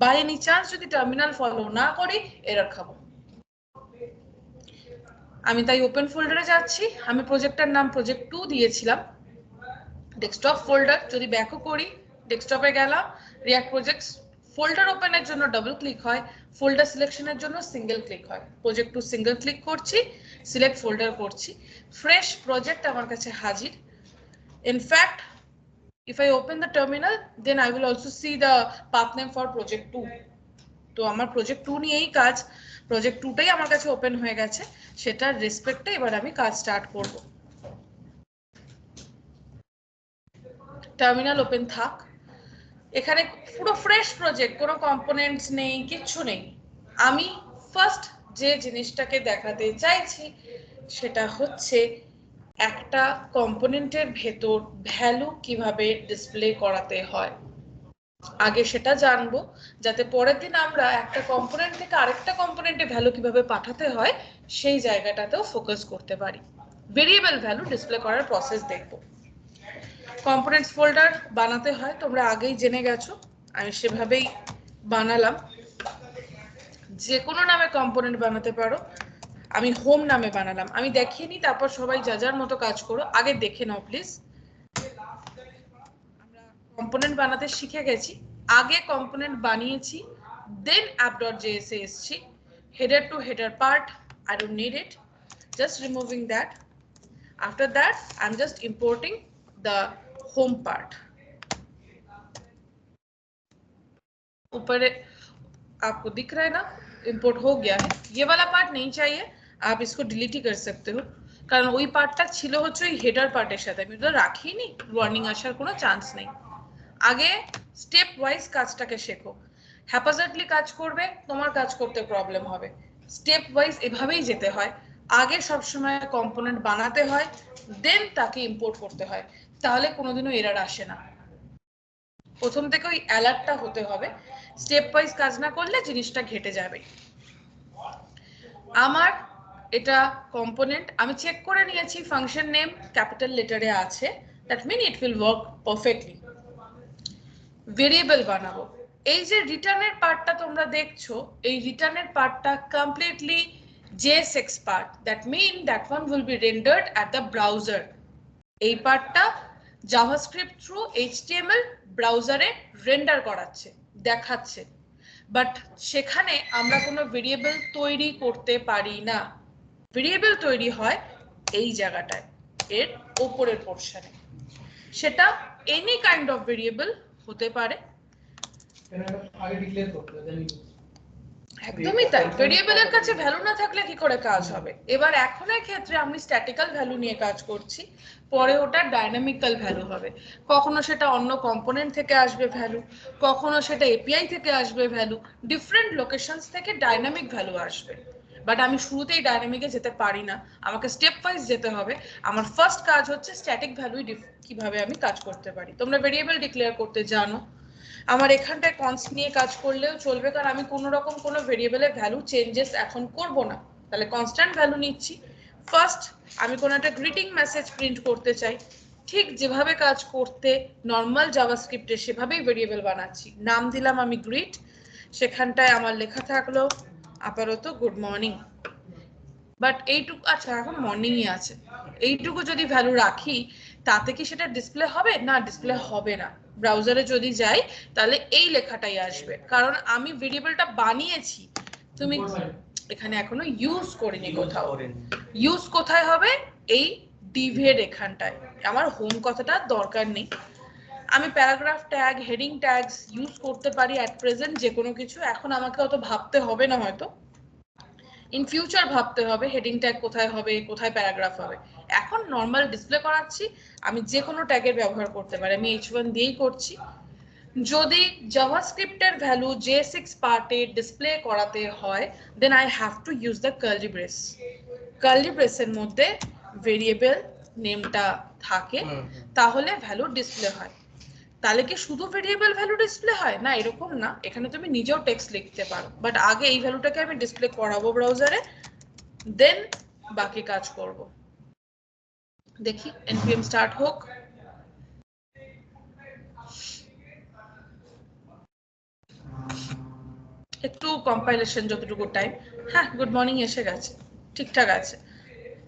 S1: বাই এনি চান্স যদি টার্মিনাল ফলো না করি এরর খাবো আমি তাই ওপেন ফোল্ডারে যাচ্ছি আমি প্রজেক্টটার নাম প্রজেক্ট 2 দিয়েছিলাম ডেস্কটপ ফোল্ডার যদি ব্যাকও করি ডেস্কটপে গেলাম রিঅ্যাক্ট প্রজেক্টস ফোল্ডার ওপেনের জন্য ডাবল ক্লিক হয় ফোল্ডার সিলেকশনের জন্য সিঙ্গেল ক্লিক হয় প্রজেক্ট 2 সিঙ্গেল ক্লিক করছি সিলেক্ট ফোল্ডার করছি ফ্রেশ প্রজেক্ট আমার কাছে হাজির in fact if I open the terminal then I will also see the path name for project 2 তো আমার project 2 নিয়েই কাজ project 2 টাই আমার কাছে ওপেন হয়ে গেছে সেটার রেসপেক্টে এবার আমি কাজ স্টার্ট করব টার্মিনাল ওপেন থাক এখানে পুরো ফ্রেশ প্রজেক্ট কোনো কম্পোনেন্টস নেই কিছু নেই আমি ফার্স্ট যে জিনিসটাকে দেখাতে চাইছি সেটা হচ্ছে একটা কম্পোনেন্টের ভেতর ভ্যালু কিভাবে ডিসপ্লে করাতে হয় আগে সেটা জানবো যাতে পরের দিন আমরা একটা কম্পোনেন্ট থেকে আরেকটা কম্পোনেন্টে ভ্যালু কিভাবে পাঠাতে হয় সেই জায়গাটাতেও ফোকাস করতে পারি ভেরিয়েবল ভ্যালু ডিসপ্লে করার প্রসেস দেখব কম্পোনেন্টস ফোল্ডার বানাতে হয় তোমরা আগেই জেনে গেছো আমি সেভাবেই বানালাম যে কোনো নামে কম্পোনেন্ট বানাতে পারো আমি হোম নামে বানালাম আমি দেখিয়ে নি তারপর সবাই যা যার মতো কাজ করো আগে দেখে নাও প্লিজ আমরা কম্পোনেন্ট বানাতে শিখে গেছি আগে কম্পোনেন্ট বানিয়েছি দেন app.js এ এসেছি header to header part I don't need it just removing that after that I'm just importing the home part ऊपर आपको दिख रहा है ना इंपोर्ट हो गया है ये वाला पार्ट नहीं चाहिए आप इसको डिलीट ही कर सकते हो কারণ ওই পার্টটা ছিল হচ্ছে ওই হেডার পার্টের সাথে আমি তো রাখিনি ওয়ার্নিং আসার কোনো চান্স নেই আগে স্টেপ ওয়াইজ কাজটাকে শেখো হ্যাপাজার্ডলি কাজ করবে তোমার কাজ করতে প্রবলেম হবে স্টেপ ওয়াইজ এভাবেই যেতে হয় আগে সব সময় কম্পোনেন্ট বানাতে হয় দেন তাকে ইম্পোর্ট করতে হয় তাহলে কোনোদিনও এরর আসে না প্রথম থেকে ওই অ্যালার্টটা হতে হবে স্টেপ ওয়াইজ কাজ না করলে জিনিসটা ঘেটে যাবে আমার এটা কম্পোনেন্ট আমি চেক করে নিয়েছি ফাংশন নেম ক্যাপিটাল লেটারে আছে that mean it will work perfectly variable বানাবো এই যে রিটার্নের পার্টটা তোমরা দেখছো এই রিটার্নের পার্টটা completely JSX part, that mean that one will be rendered at the browser. এই পার্টটা জাভাস্ক্রিপ্ট থ্রু HTML ব্রাউজারে রেন্ডার করাচ্ছে, দেখাচ্ছে, বাট সেখানে আমরা কোনো ভেরিয়েবল তৈরি করতে পারি না। ভেরিয়েবল তৈরি হয় এই জায়গাটায়, এর উপরের পোরশনে। সেটা এনি কাইন্ড অফ ভেরিয়েবল হতে পারে।
S6: আগে ডিক্লেয়ার করতে হবে।
S1: একদমই তাই, ভেরিয়েবলের কাছে ভ্যালু না থাকলে কি করে কাজ হবে? এবার এখনের ক্ষেত্রে আমি স্ট্যাটিক্যাল ভ্যালু নিয়ে কাজ করছি, পরে ওটা ডাইনামিক্যাল ভ্যালু হবে। কখনো সেটা অন্য কম্পোনেন্ট থেকে আসবে ভ্যালু, কখনো সেটা এপিআই থেকে আসবে ভ্যালু, ডিফারেন্ট লোকেশনস থেকে ডাইনামিক ভ্যালু আসবে। বাট আমি শুরুতেই ডাইনামিকে যেতে পারি না, আমাকে স্টেপ ওয়াইজ যেতে হবে। আমার ফার্স্ট কাজ হচ্ছে স্ট্যাটিক ভ্যালু কিভাবে আমি কাজ করতে পারি। তোমরা ভেরিয়েবল ডিক্লেয়ার করতে জানো, আমার এখানটায় কনস্ট নিয়ে কাজ করলেও চলবে, কারণ আমি কোনো রকম কোনো ভেরিয়েবলের ভ্যালু চেঞ্জেস এখন করব না, তাহলে কনস্ট্যান্ট ভ্যালু নিচ্ছি। ফার্স্ট আমি কোনো একটা গ্রিটিং মেসেজ প্রিন্ট করতে চাই, ঠিক যেভাবে কাজ করতে নর্মাল জাভাস্ক্রিপ্টে সেভাবেই ভেরিয়েবল বানাচ্ছি। নাম দিলাম আমি গ্রিট, সেখানটায় আমার লেখা থাকলো আপাতত গুড মর্নিং, বাট এইটুকু, আচ্ছা এখন মর্নিংই আছে, এইটুকু যদি ভ্যালু রাখি তাতে কি সেটা ডিসপ্লে হবে? না, ডিসপ্লে হবে না। ব্রাউজারে যদি যাই তাহলে এই লেখাটাই আসবে, কারণ আমি ভেরিয়েবলটা বানিয়েছি, তুমি এখানে এখনো ইউজ করিনি কোথাও। ইউজ কোথায় হবে? এই ডিভের এখানটায়। আমার হোম কথাটা দরকার নেই, আমি paragraph tag, heading tags use করতে পারি অ্যাট প্রেজেন্ট যে কোনো কিছু। এখন আমাকে অত ভাবতে হবে না, হয়তো ইন ফিউচার ভাবতে হবে হেডিং ট্যাগ কোথায় হবে, কোথায় প্যারাগ্রাফ হবে। এখন নর্মাল ডিসপ্লে করাচ্ছি, আমি যে কোনো ট্যাগের ব্যবহার করতে পারি, আমি H1 দিয়েই করছি। যদি জাভাস্ক্রিপ্টের ভ্যালু JSX পার্টে ডিসপ্লে করাতে হয়, then I have to use the curly brace. Curly ব্রেসের মধ্যে ভেরিয়েবল নেমটা থাকে, তাহলে ভ্যালু ডিসপ্লে হয়। তাহলে কি শুধু ভেরিয়েবল ভ্যালু ডিসপ্লে হয়? না, এরকম না, এখানে তুমি নিজেও টেক্সট লিখতে পারো, বাট আগে এই ভ্যালুটাকে আমি ডিসপ্লে করাবো ব্রাউজারে, দেন বাকি কাজ করব। দেখি npm স্টার্ট হোক। একটু কম্পাইলেশন যতটুকু টাইম, হ্যাঁ গুড মর্নিং এসে গেছে, ঠিকঠাক আছে।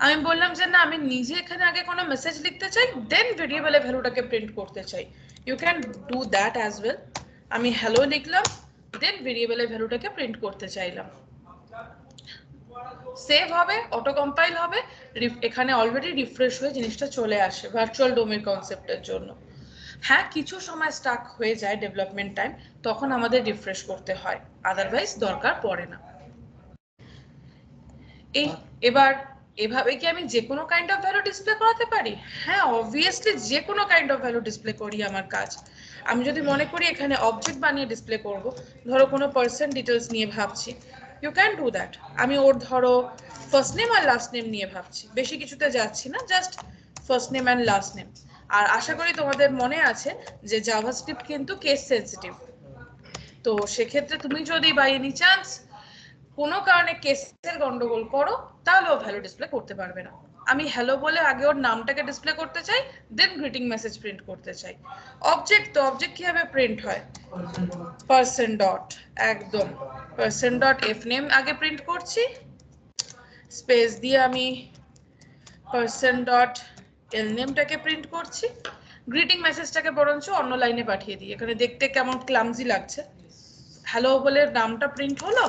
S1: আমি বললাম যে না, আমি নিজে এখানে আগে কোনো মেসেজ লিখতে চাই, দেন ভেরিয়েবলের ভ্যালুটাকে প্রিন্ট করতে চাই। You can do that as well. আমি হ্যালো লিখলাম, দেন ভেরিয়েবলের ভ্যালুটাকে প্রিন্ট করতে চাইলাম। সেভ হবে, অটো কম্পাইল হবে, এখানে অলরেডি রিফ্রেশ হয়ে জিনিসটা চলে আসে ভার্চুয়াল ডোমের কনসেপ্টের জন্য। হ্যাঁ, কিছু সময় স্টাক হয়ে যায় ডেভেলপমেন্ট টাইম, তখন আমাদের রিফ্রেশ করতে হয়, আদারওয়াইজ দরকার পড়ে না। এবার এভাবে কি আমি যে কোনো কাইন্ড অফ ভ্যালু ডিসপ্লে করাতে পারি? হ্যাঁ, অবভিয়াসলি যে কোনো কাইন্ড অফ ভ্যালু ডিসপ্লে করি আমার কাজ। আমি যদি মনে করি এখানে অবজেক্ট বানিয়ে ডিসপ্লে করব, ধরো কোনো পার্সন ডিটেলস নিয়ে ভাবছি, ইউ ক্যান ডু দ্যাট। আমি ওর ধরো ফার্স্ট নেম আর লাস্ট নেম নিয়ে ভাবছি, বেশি কিছুতে যাচ্ছি না, just first name and last name. আর আশা করি তোমাদের মনে আছে যে জাভাস্ক্রিপ্ট কিন্তু কেস সেন্সিটিভ, তো সেক্ষেত্রে তুমি যদি বাই এনি চান্স কোনো কারণে কেসের গন্ডগোল করো, তাহলেও ভ্যালু ডিসপ্লে করতে পারবে না। আমি হ্যালো বলে আগে ওর নামটাকে ডিসপ্লে করতে চাই, দেন গ্রিটিং মেসেজ প্রিন্ট করতে চাই। অবজেক্ট, তো অবজেক্ট কিভাবে প্রিন্ট হয়? পার্সন ডট, একদম পার্সন ডট এফ নেম আগে প্রিন্ট করছি, স্পেস দিয়ে আমি পার্সন ডট এল নেমটাকে প্রিন্ট করছি। গ্রিটিং মেসেজটাকে বরঞ্চ অন্য লাইনে পাঠিয়ে দিই, এখানে দেখতে কেমন ক্লামজি লাগছে। হ্যালো বলে নামটা প্রিন্ট হলো,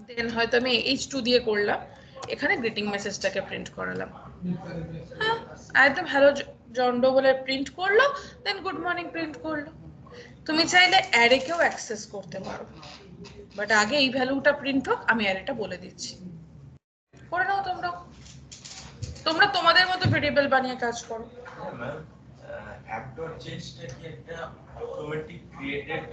S1: দেন হয়তো আমি H2 দিয়ে করলাম, এখানে গ্রিটিং মেসেজটাকে প্রিন্ট করালাম। হ্যাঁ, একদম হ্যালো জন্ডো বলে প্রিন্ট করলো, দেন গুড মর্নিং প্রিন্ট করলো। তুমি চাইলে অ্যারেকেও অ্যাক্সেস করতে পারো, বাট আগে এই ভ্যালুটা প্রিন্ট হোক, আমি অ্যারেটা বলে দিচ্ছি, করে নাও তোমরা। তোমরা তোমাদের মতো ভেরিয়েবল বানিয়ে কাজ করো।
S4: app.js টা কি একটা অটোমেটিক ক্রিয়েটেড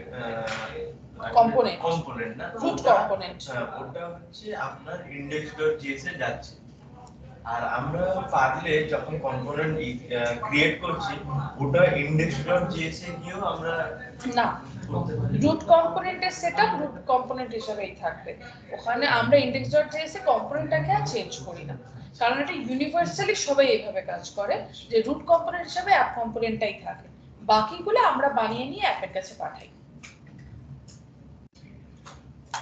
S1: কম্পোনেন্ট
S4: না,
S1: রুট কম্পোনেন্ট।
S4: ওটা হচ্ছে আপনার index.js এ যাচ্ছে, আর আমরা পারলে যখন কম্পোনেন্ট ক্রিয়েট করছি ওটা index.js এ গিয়েও আমরা
S1: না, রুট কম্পোনেন্টের সেটআপ রুট কম্পোনেন্ট হিসেবেই থাকবে, ওখানে আমরা index.js এ কম্পোনেন্টটাকে আর চেঞ্জ করি না, কারণ এটা ইউনিভার্সালি সবাই এইভাবে কাজ করে যে রুট কম্পোনেন্ট হিসেবে অ্যাপ কম্পোনেন্টটাই থাকে, বাকিগুলো আমরা বানিয়ে নিয়ে অ্যাপের কাছে পাঠাই।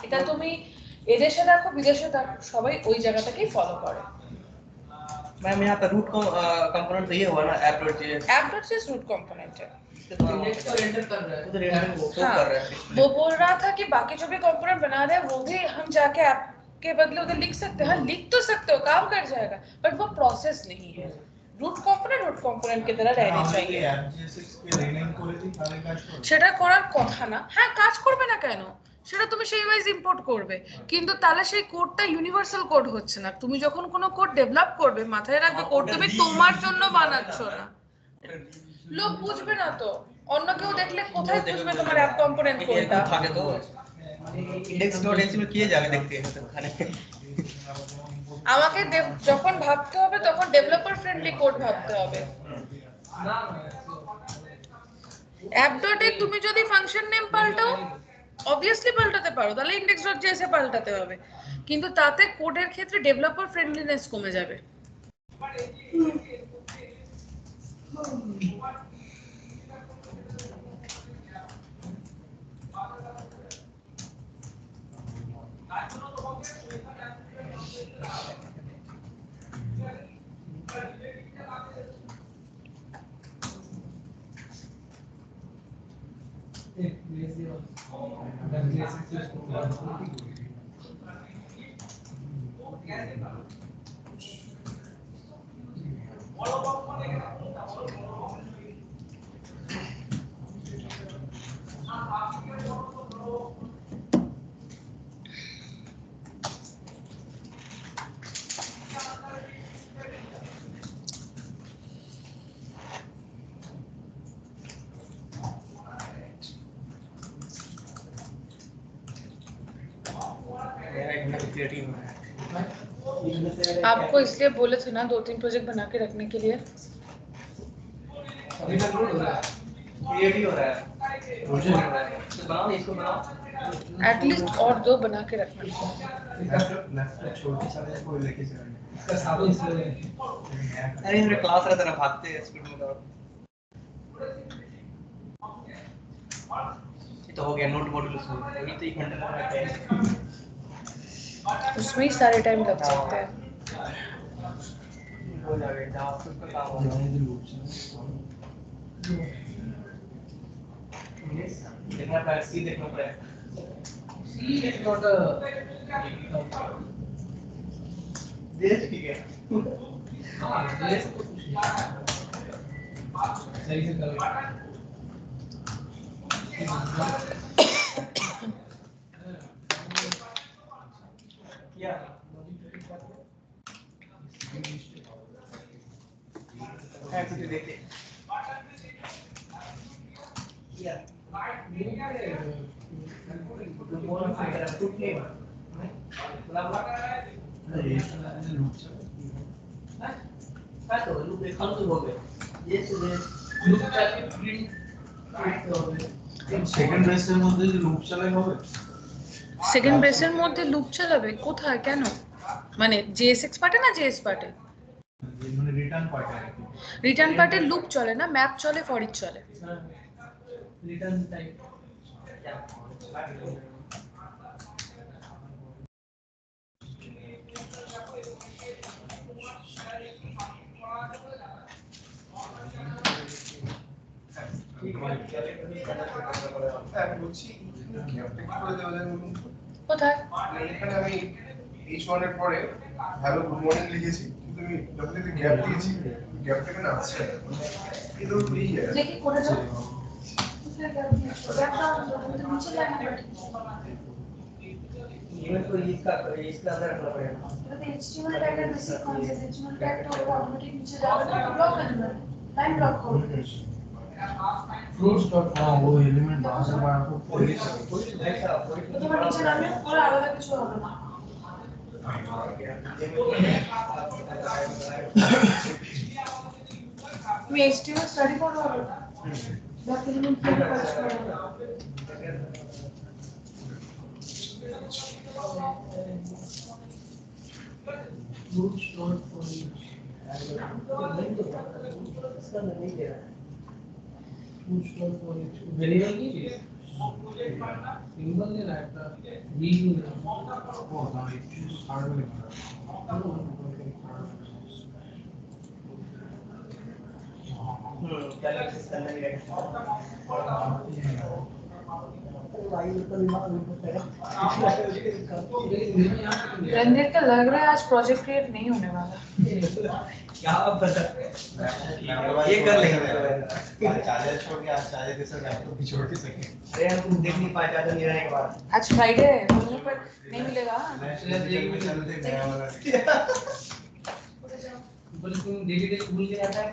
S1: এটা তুমি এদেশে দেখো বিদেশে দেখো সবাই ওই জায়গাটাকেই ফলো করে।
S2: मैम यहाँ पर रूट कंपोनेंट तो ये हुआ ना app.js
S1: app.js रूट कंपोनेंट है।
S6: इंडेक्स को रेंडर कर रहा है
S2: तो रेंडर वो
S1: हाँ,
S2: कर रहा है
S1: वो बोल रहा था कि बाकी जो भी कंपोनेंट बना रहे हैं वो भी हम जाके ऐप के बदले उधर लिख सकते हैं। हाँ, लिख तो सकते हो, काम कर जाएगा, बट वो प्रोसेस नहीं है। रूट कंपोनेंट की तरह रहने चाहिए। সেটা করার কথা না, হ্যাঁ কাজ করবে না কেন, সেটা তুমি সেই ওয়াইজ ইম্পোর্ট করবে, কিন্তু তাহলে সেই কোডটা ইউনিভার্সাল কোড হচ্ছে না। তুমি যখন কোনো কোড ডেভেলপ করবে মাথায় রাখবে কোড তুমি তোমার জন্য বানাচ্ছ না। লোক বুঝবে না তো, অন্য কেউ দেখলে কোথায় বুঝবে তোমার অ্যাপ কম্পোনেন্ট কোনটা।
S2: থাকে তো index.html में किए जाके देखते हैं तो खाने
S1: আমাকে যখন ভাবতে হবে তখন ডেভেলপার ফ্রেন্ডলি কোড ভাবতে হবে। অ্যাপ.এ তুমি যদি ফাংশন নেম পাল্টাও অবভিয়াসলি পাল্টাতে পারো, তাহলে index.js এ পাল্টাতে হবে, কিন্তু তাতে কোডের ক্ষেত্রে ডেভেলপার ফ্রেন্ডলিনেস কমে যাবে। आपको इसलिए बोले थे ना 2-3 प्रोजेक्ट बना के रखने के लिए।
S2: क्रिएटिव हो रहा है मुझे लग रहा है तो बनाओ इसको बनाओ
S1: एटलीस्ट और 2 बना के रखना।
S7: छोटी सारे को लेके चलेंगे
S6: इसका साबुन इसलिए
S2: अरे मेरे क्लास रहता ना भागते हैं स्कूल में ये तो हो गया नोट मॉड्यूल शुरू यही तो 1 घंटा लग रहा है
S1: उसमें ही सारे टाइम लग सकते हैं।
S2: हो जाएगा जावास्क्रिप्ट का काम हो देखना पड़ेगा सी देखना पड़ेगा
S6: it's not a
S2: देश ठीक है
S6: हाँ ये सब कुछ सही से कर
S2: क्या है कुछ देखे क्या
S7: সেকেন্ড বেসের মধ্যে যে লুপ চালাই হবে
S1: সেকেন্ড ব্রেসের মধ্যে লুপ চালাবে কোথায় কেন, মানে JSX পার্টে না JS পার্টে?
S7: মানে রিটার্ন পার্ট আর কি
S1: রিটার্ন পার্টে লুপ চলে না, ম্যাপ চলে, ফর ইচ চলে।
S6: रिटर्न टाइप
S1: কোথায়?
S7: এখানে আমি H1 এর পরে হ্যালো গুড মর্নিং লিখেছি কিন্তু আমি যখন গ্যাপ দিয়েছি গ্যাপটা কেন আসছে কিন্তু এই
S1: দেখি করে দাও।
S2: इवन तो इसका अंदर रखना पड़ेगा
S8: HTML टैग का बेसिक कॉन्सेप्ट HTMल टैग तो ऑटोमेटिक नीचे जाएगा तो ब्लॉक कर देना लाइन ब्लॉक कर
S7: फ्रूट्स डॉट कॉम वो एलिमेंट वहां से मैं आपको खोल ही सकता
S2: कोई ऐसा कोई
S8: तो मैं नीचे डालने और आगे कुछ होगा ना मैं HTML स्टडी कर रहा हूं बैक एलिमेंट की
S6: रूट्स डॉट फॉर
S2: इसका नहीं दे रहा है
S6: ভেরিয়েবল কি সিম্বল না একটা রিং
S7: ও না একটু সার্ভে
S2: गैलेक्सी स्टैंडर्ड
S3: रणधीर का लग रहा है आज प्रोजेक्ट क्रिएट नहीं होने वाला।
S2: क्या पता ये कर लेंगे
S7: चार्जर छोड़ के आज चार्जर के साथ लैपटॉप भी छोड़ के सके
S2: अरे हम तुम देख नहीं पाए चार्जर नहीं रहने के बाद
S3: आज फ्राइडे है, मुझे पर नहीं मिलेगा।
S7: डिजिटल में चलते नया वाला
S6: बोले तुम डेली डेली भूल के आता है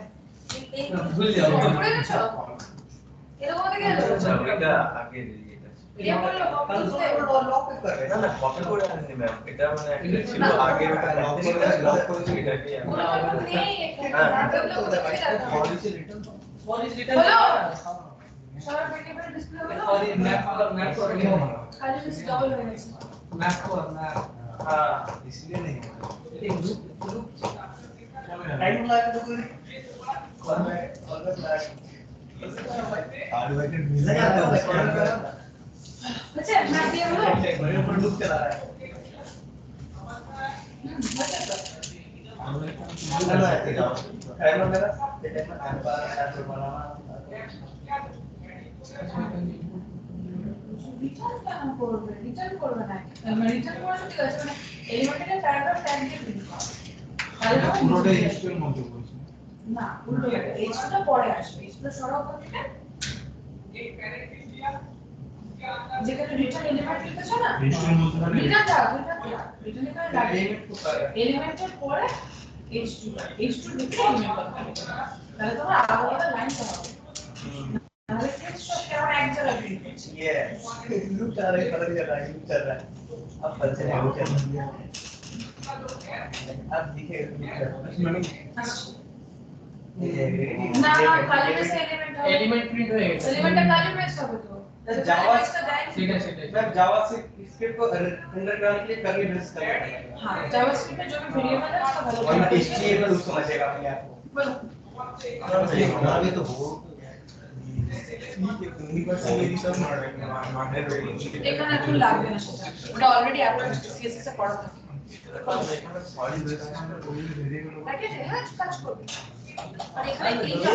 S3: भूल जाओ। এরকম থেকে
S4: আচ্ছা ওইটা আগে দিয়ে এটা
S3: ये बोल लो
S2: लॉक पे कर रहे
S4: না না কপি করে আনেনি ম্যাম এটা মানে একটা ছিল আগে ওটা লক করে এটাকে
S3: पूरा नहीं
S4: हाँ।
S6: और इस रिटर्न
S3: बोलो। सारा वेरिएबल डिस्प्ले
S6: और
S3: बोलो
S6: ये मैप और
S3: खाली बस डबल होने से
S6: मैप और मैप
S4: हाँ
S7: इसलिए नहीं होता
S6: एक लूप
S2: टाइम लगा तो कोई और
S7: हार्डवेयर
S2: मिल जाता है
S3: अच्छा मैप दिया बोलो
S2: बड़े ऊपर लुक चला रहा है टाइम वगैरह टाइम पर बनाना
S3: রিটার্ন কেন করবে রিটার্ন করবে না মানে রিটার্ন করলে ঠিক আছে মানে এলিমেন্টের প্যারাগ্রাফ ট্যাগ দিয়ে প্রিন্ট করো তাহলে তো
S7: পুরোটাই হিস্ট্রির মধ্যে বলছি
S3: না উল্টো হবে এইচটা পরে আসবে এইচটা সরাও কোন থেকে যেখানে রিটার্ন এলিমেন্ট লিখেছো না
S7: হিস্ট্রির মধ্যে মানে
S3: রিটার্ন দাও রিটার্ন এখানে লাগে এলিমেন্টের পরে h2 লিখে এলিমেন্ট করতে তাহলে তোমার আলাদা লাইন হবে তাহলে টেক্সট কেমন এক জায়গায় প্রিন্ট করছে
S2: ये लुक चल रहा है कलर चल रहा है लुक चल रहा है अब पता चलेगा वो चल रहा है अब दिखेगा
S7: মানে
S3: না না কালি বেস এলিমেন্ট হবে
S6: एलिमेंट प्रिंट हो गया
S3: এলিমেন্টটা কালি বেস হবে তো
S2: जावा
S6: ठीक है
S2: मैं जावा से स्क्रिप्ट को अंडर करने के लिए करली बेस कर रहा हूं
S3: हां जावास्क्रिप्ट में जो भी वेरिएबल है उसका
S2: और
S3: वैल्यू
S2: एचटीएमएल उसको समझेगा अपने आप को
S3: बोलो
S7: हमारा भी तो हो यूनिवर्सिटी सब माने
S3: এখানে এখন লাগবে না সেটা ওটা অলরেডি আপনার সিএসএস এ পড়া থাকে তাকে হ্যাঁ কাজ করবে আর এখানে এইটা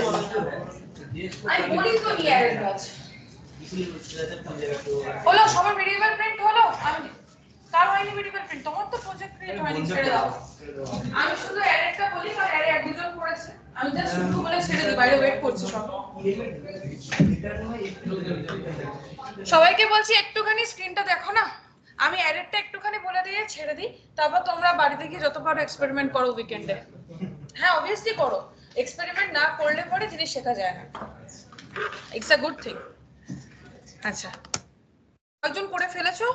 S3: আমি বলি তো ইয়ার কাজ হলো সবার ভেরিয়েবল প্রিন্ট হলো আমি কার হয়নি ভেরিয়েবল প্রিন্ট তোমার তো প্রজেক্ট ক্রিয়েট হয়নি ছেড়ে দাও আমি শুধু অ্যারেটা বলি কারণ অ্যারে এক দুজন করেছে আমি জাস্ট শুরু বলে ছেড়ে দিই বাইরে ওয়েট করছি সব সবাইকে বলছি একটুখানি স্ক্রিনটা দেখো না আমি অ্যারেটা একটুখানি বলে দিয়ে ছেড়ে দিই তারপর তোমরা বাড়িতে গিয়ে যত পারো এক্সপেরিমেন্ট করো উইকেন্ডে হ্যাঁ অবভিয়াসলি করো এক্সপেরিমেন্ট না করলে পরে জিনিস শেখা যায় না ইটস আ গুড থিং আচ্ছা একজন করে ফেলেছো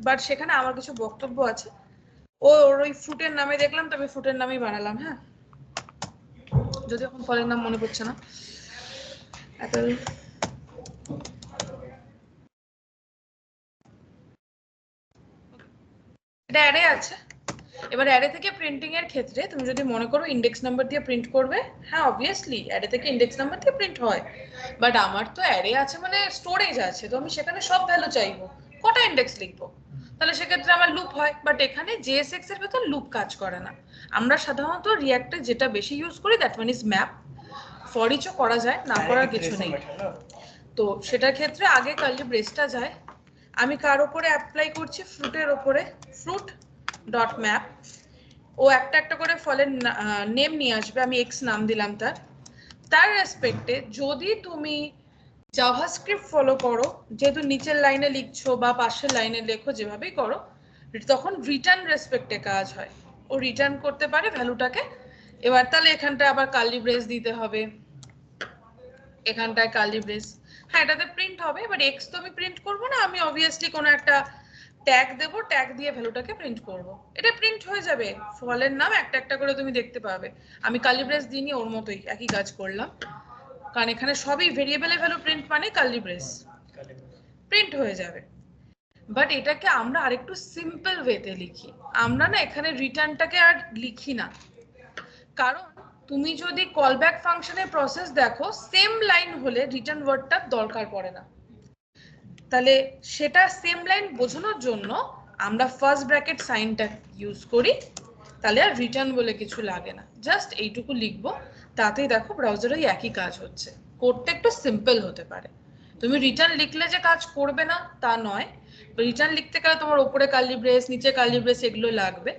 S3: বাট সেখানে আমার কিছু বক্তব্য আছে ওর ওই ফ্রুটের নামে দেখলাম তবে ফ্রুটের নামেই বানালাম হ্যাঁ যদি এখন ফলের নাম মনে পড়ছে না অ্যাপেল এটা অ্যারে আছে এবার অ্যারে থেকে প্রিন্টিং এর ক্ষেত্রে তুমি যদি মনে করো ইনডেক্স নাম্বার দিয়ে প্রিন্ট করবে হ্যাঁ অবভিয়াসলি অ্যারে থেকে ইনডেক্স নাম্বার দিয়ে প্রিন্ট হয় বাট আমার তো অ্যারে আছে মানে স্টোরেজ আছে তো আমি সেখানে সব ভ্যালু চাইবো কটা ইনডেক্স লিখবো তাহলে সেক্ষেত্রে আমার লুপ হয় বাট এখানে জেএসএক্স এর ভেতর লুপ কাজ করে না আমরা সাধারণত রিঅ্যাক্টে যেটা বেশি ইউজ করি that one is map for ইচও করা যায় না করার কিছু নেই তো সেটার ক্ষেত্রে আগে কার্লি ব্রেসটা যায় আমি কার উপরে অ্যাপ্লাই করছি ফ্রুটের উপরে ফ্রুট ডট ম্যাপ ও একটা একটা করে ফলের নেম নিয়ে আসবে আমি এক্স নাম দিলাম তার রেসপেক্টে যদি তুমি জাভাস্ক্রিপ্ট ফলো করো যেহেতু নিচের লাইনে লিখছো বা পাশের লাইনে লেখো যেভাবেই করো তখন রিটার্ন রেসপেক্টে কাজ হয় ও রিটার্ন করতে পারে ভ্যালুটাকে এবার তাহলে এখানটা আবার কার্লি ব্রেস দিতে হবে এখানটায় কার্লি ব্রেস হ্যাঁ এটাতে প্রিন্ট হবে বাট এক্স তো আমি প্রিন্ট করবো না আমি অবভিয়াসলি কোনো একটা ট্যাগ দেব ট্যাগ দিয়ে ভ্যালুটাকে প্রিন্ট করব এটা প্রিন্ট হয়ে যাবে ফলের নাম একটা একটা করে তুমি দেখতে পাবে আমি কার্লি ব্রেস দিইনি ওর মতোই একই কাজ করলাম কারণ এখানে সবই ভেরিয়েবলের ভ্যালু প্রিন্ট মানে কার্লি ব্রেস প্রিন্ট হয়ে যাবে বাট এটাকে আমরা আরেকটু সিম্পল ওয়েতে লিখি আমরা না এখানে রিটার্নটাকে আর লিখি না কারণ
S1: তুমি যদি কল ব্যাক ফাংশনের প্রসেস দেখো, সেম লাইন হলে রিটার্ন ওয়ার্ডটার দরকার পড়ে না। তাহলে সেটা সেম লাইন বোঝানোর জন্য আমরা ফার্স্ট ব্র্যাকেট সাইনটা ইউজ করি, তাহলে আর রিটার্ন বলে কিছু লাগে না, জাস্ট এইটুকু লিখবো, তাতেই দেখো ব্রাউজারে একই কাজ হচ্ছে। কোডটা একটু সিম্পল হতে পারে, তুমি রিটার্ন লিখলে যে কাজ করবে না তা নয়, রিটার্ন লিখতে গেলে তোমার উপরে কার্লি ব্রেস নিচে কার্লি ব্রেস এগুলো লাগবে।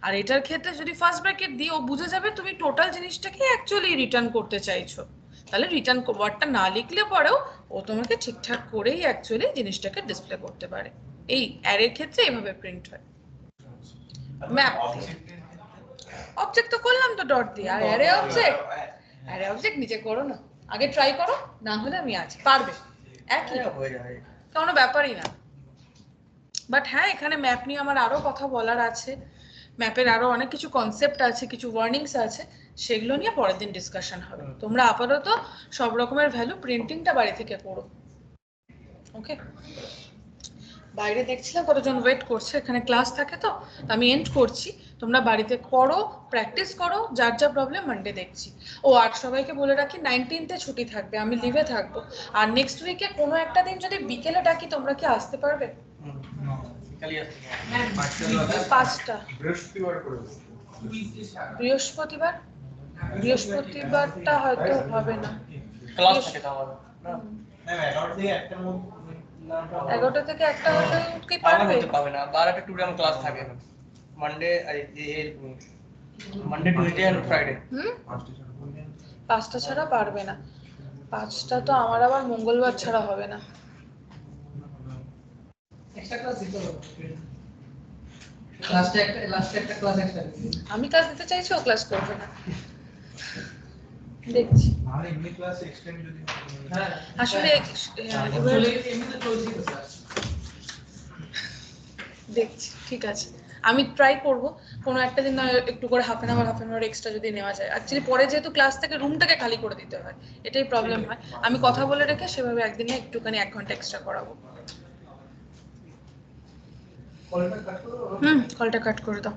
S1: আর এটার ক্ষেত্রে যদি ফার্স্ট ব্র্যাকেট দিই, ও বুঝে যাবে তুমি টোটাল জিনিসটাকে অ্যাকচুয়ালি রিটার্ন করতে চাইছো, তাহলে রিটার্ন ওয়ার্ডটা না লিখলে পরেও ও তোমাকে ঠিকঠাক করেই অ্যাকচুয়ালি জিনিসটাকে ডিসপ্লে করতে পারে। এই অ্যারের ক্ষেত্রে এভাবে প্রিন্ট হয়। ম্যাপ অবজেক্ট তো করলাম তো ডট দিয়ে, আর অ্যারে অবজেক্ট নিচে করো না, আগে ট্রাই করো, না হলে আমি আছি, পারবে, একই কোনো ব্যাপারই না। বাট হ্যাঁ, এখানে ম্যাপ নিয়ে আমার আরো কথা বলার আছে, ম্যাপের আরো অনেক কিছু কনসেপ্ট আছে, কিছু ওয়ার্নিংস আছে, সেগুলো নিয়ে পরের দিন ডিসকাশন হবে। তোমরা আপাতত সব রকমের ভ্যালু প্রিন্টিংটা বাড়ি থেকে করো, ওকে? বাইরে দেখছিলাম কতজন ওয়েট করছে, এখানে ক্লাস থাকে তো আমি এন্ড করছি, তোমরা বাড়িতে করো, প্র্যাকটিস করো, যার যা প্রবলেম মানডে দেখছি। ও আর সবাইকে বলে রাখি 19th ছুটি থাকবে, আমি লিভে থাকবো, আর নেক্সট উইকে কোনো একটা দিন যদি বিকেলে ডাকি তোমরা কি আসতে পারবে? 5টা বৃহস্পতিবারটা হয়তো হবে না,
S6: ক্লাস থাকে তো আমাদের না,
S1: 11টা থেকে 1টা হলে কি পারবে?
S6: পাবে না, 12টা টু আমার ক্লাস থাকে মানডে টুইসডে এন্ড ফ্রাইডে।
S1: 5টা ছাড়া পারবে না, 5টা তো আমার আবার মঙ্গলবার ছাড়া হবে না।
S6: এক্সট্রা ক্লাস দিতে হবে, লাস্টে একটা ক্লাস এক্সট্রা
S1: আমি ক্লাস দিতে চাইছি, ও ক্লাস করবে না, দেখছি।
S7: আর এমনি ক্লাস এক্সটেন্ড যদি
S6: হ্যাঁ
S1: আসলে
S6: চলে এমনি তো চলছে তো স্যার।
S1: দেখছি, ঠিক আছে, আমি ট্রাই করব কোনো একটা দিন না একটু করে হাফ অ্যান আওয়ার এক্সট্রা যদি নেওয়া যায়। অ্যাকচুয়ালি পরে যেহেতু ক্লাস থেকে রুমটাকে খালি করে দিতে হয়, এটাই প্রবলেম হয়। আমি কথা বলে রেখে সেভাবে একদিনে একটুখানি 1 ঘন্টা এক্সট্রা করাবো। কলটা কাট করে দাও।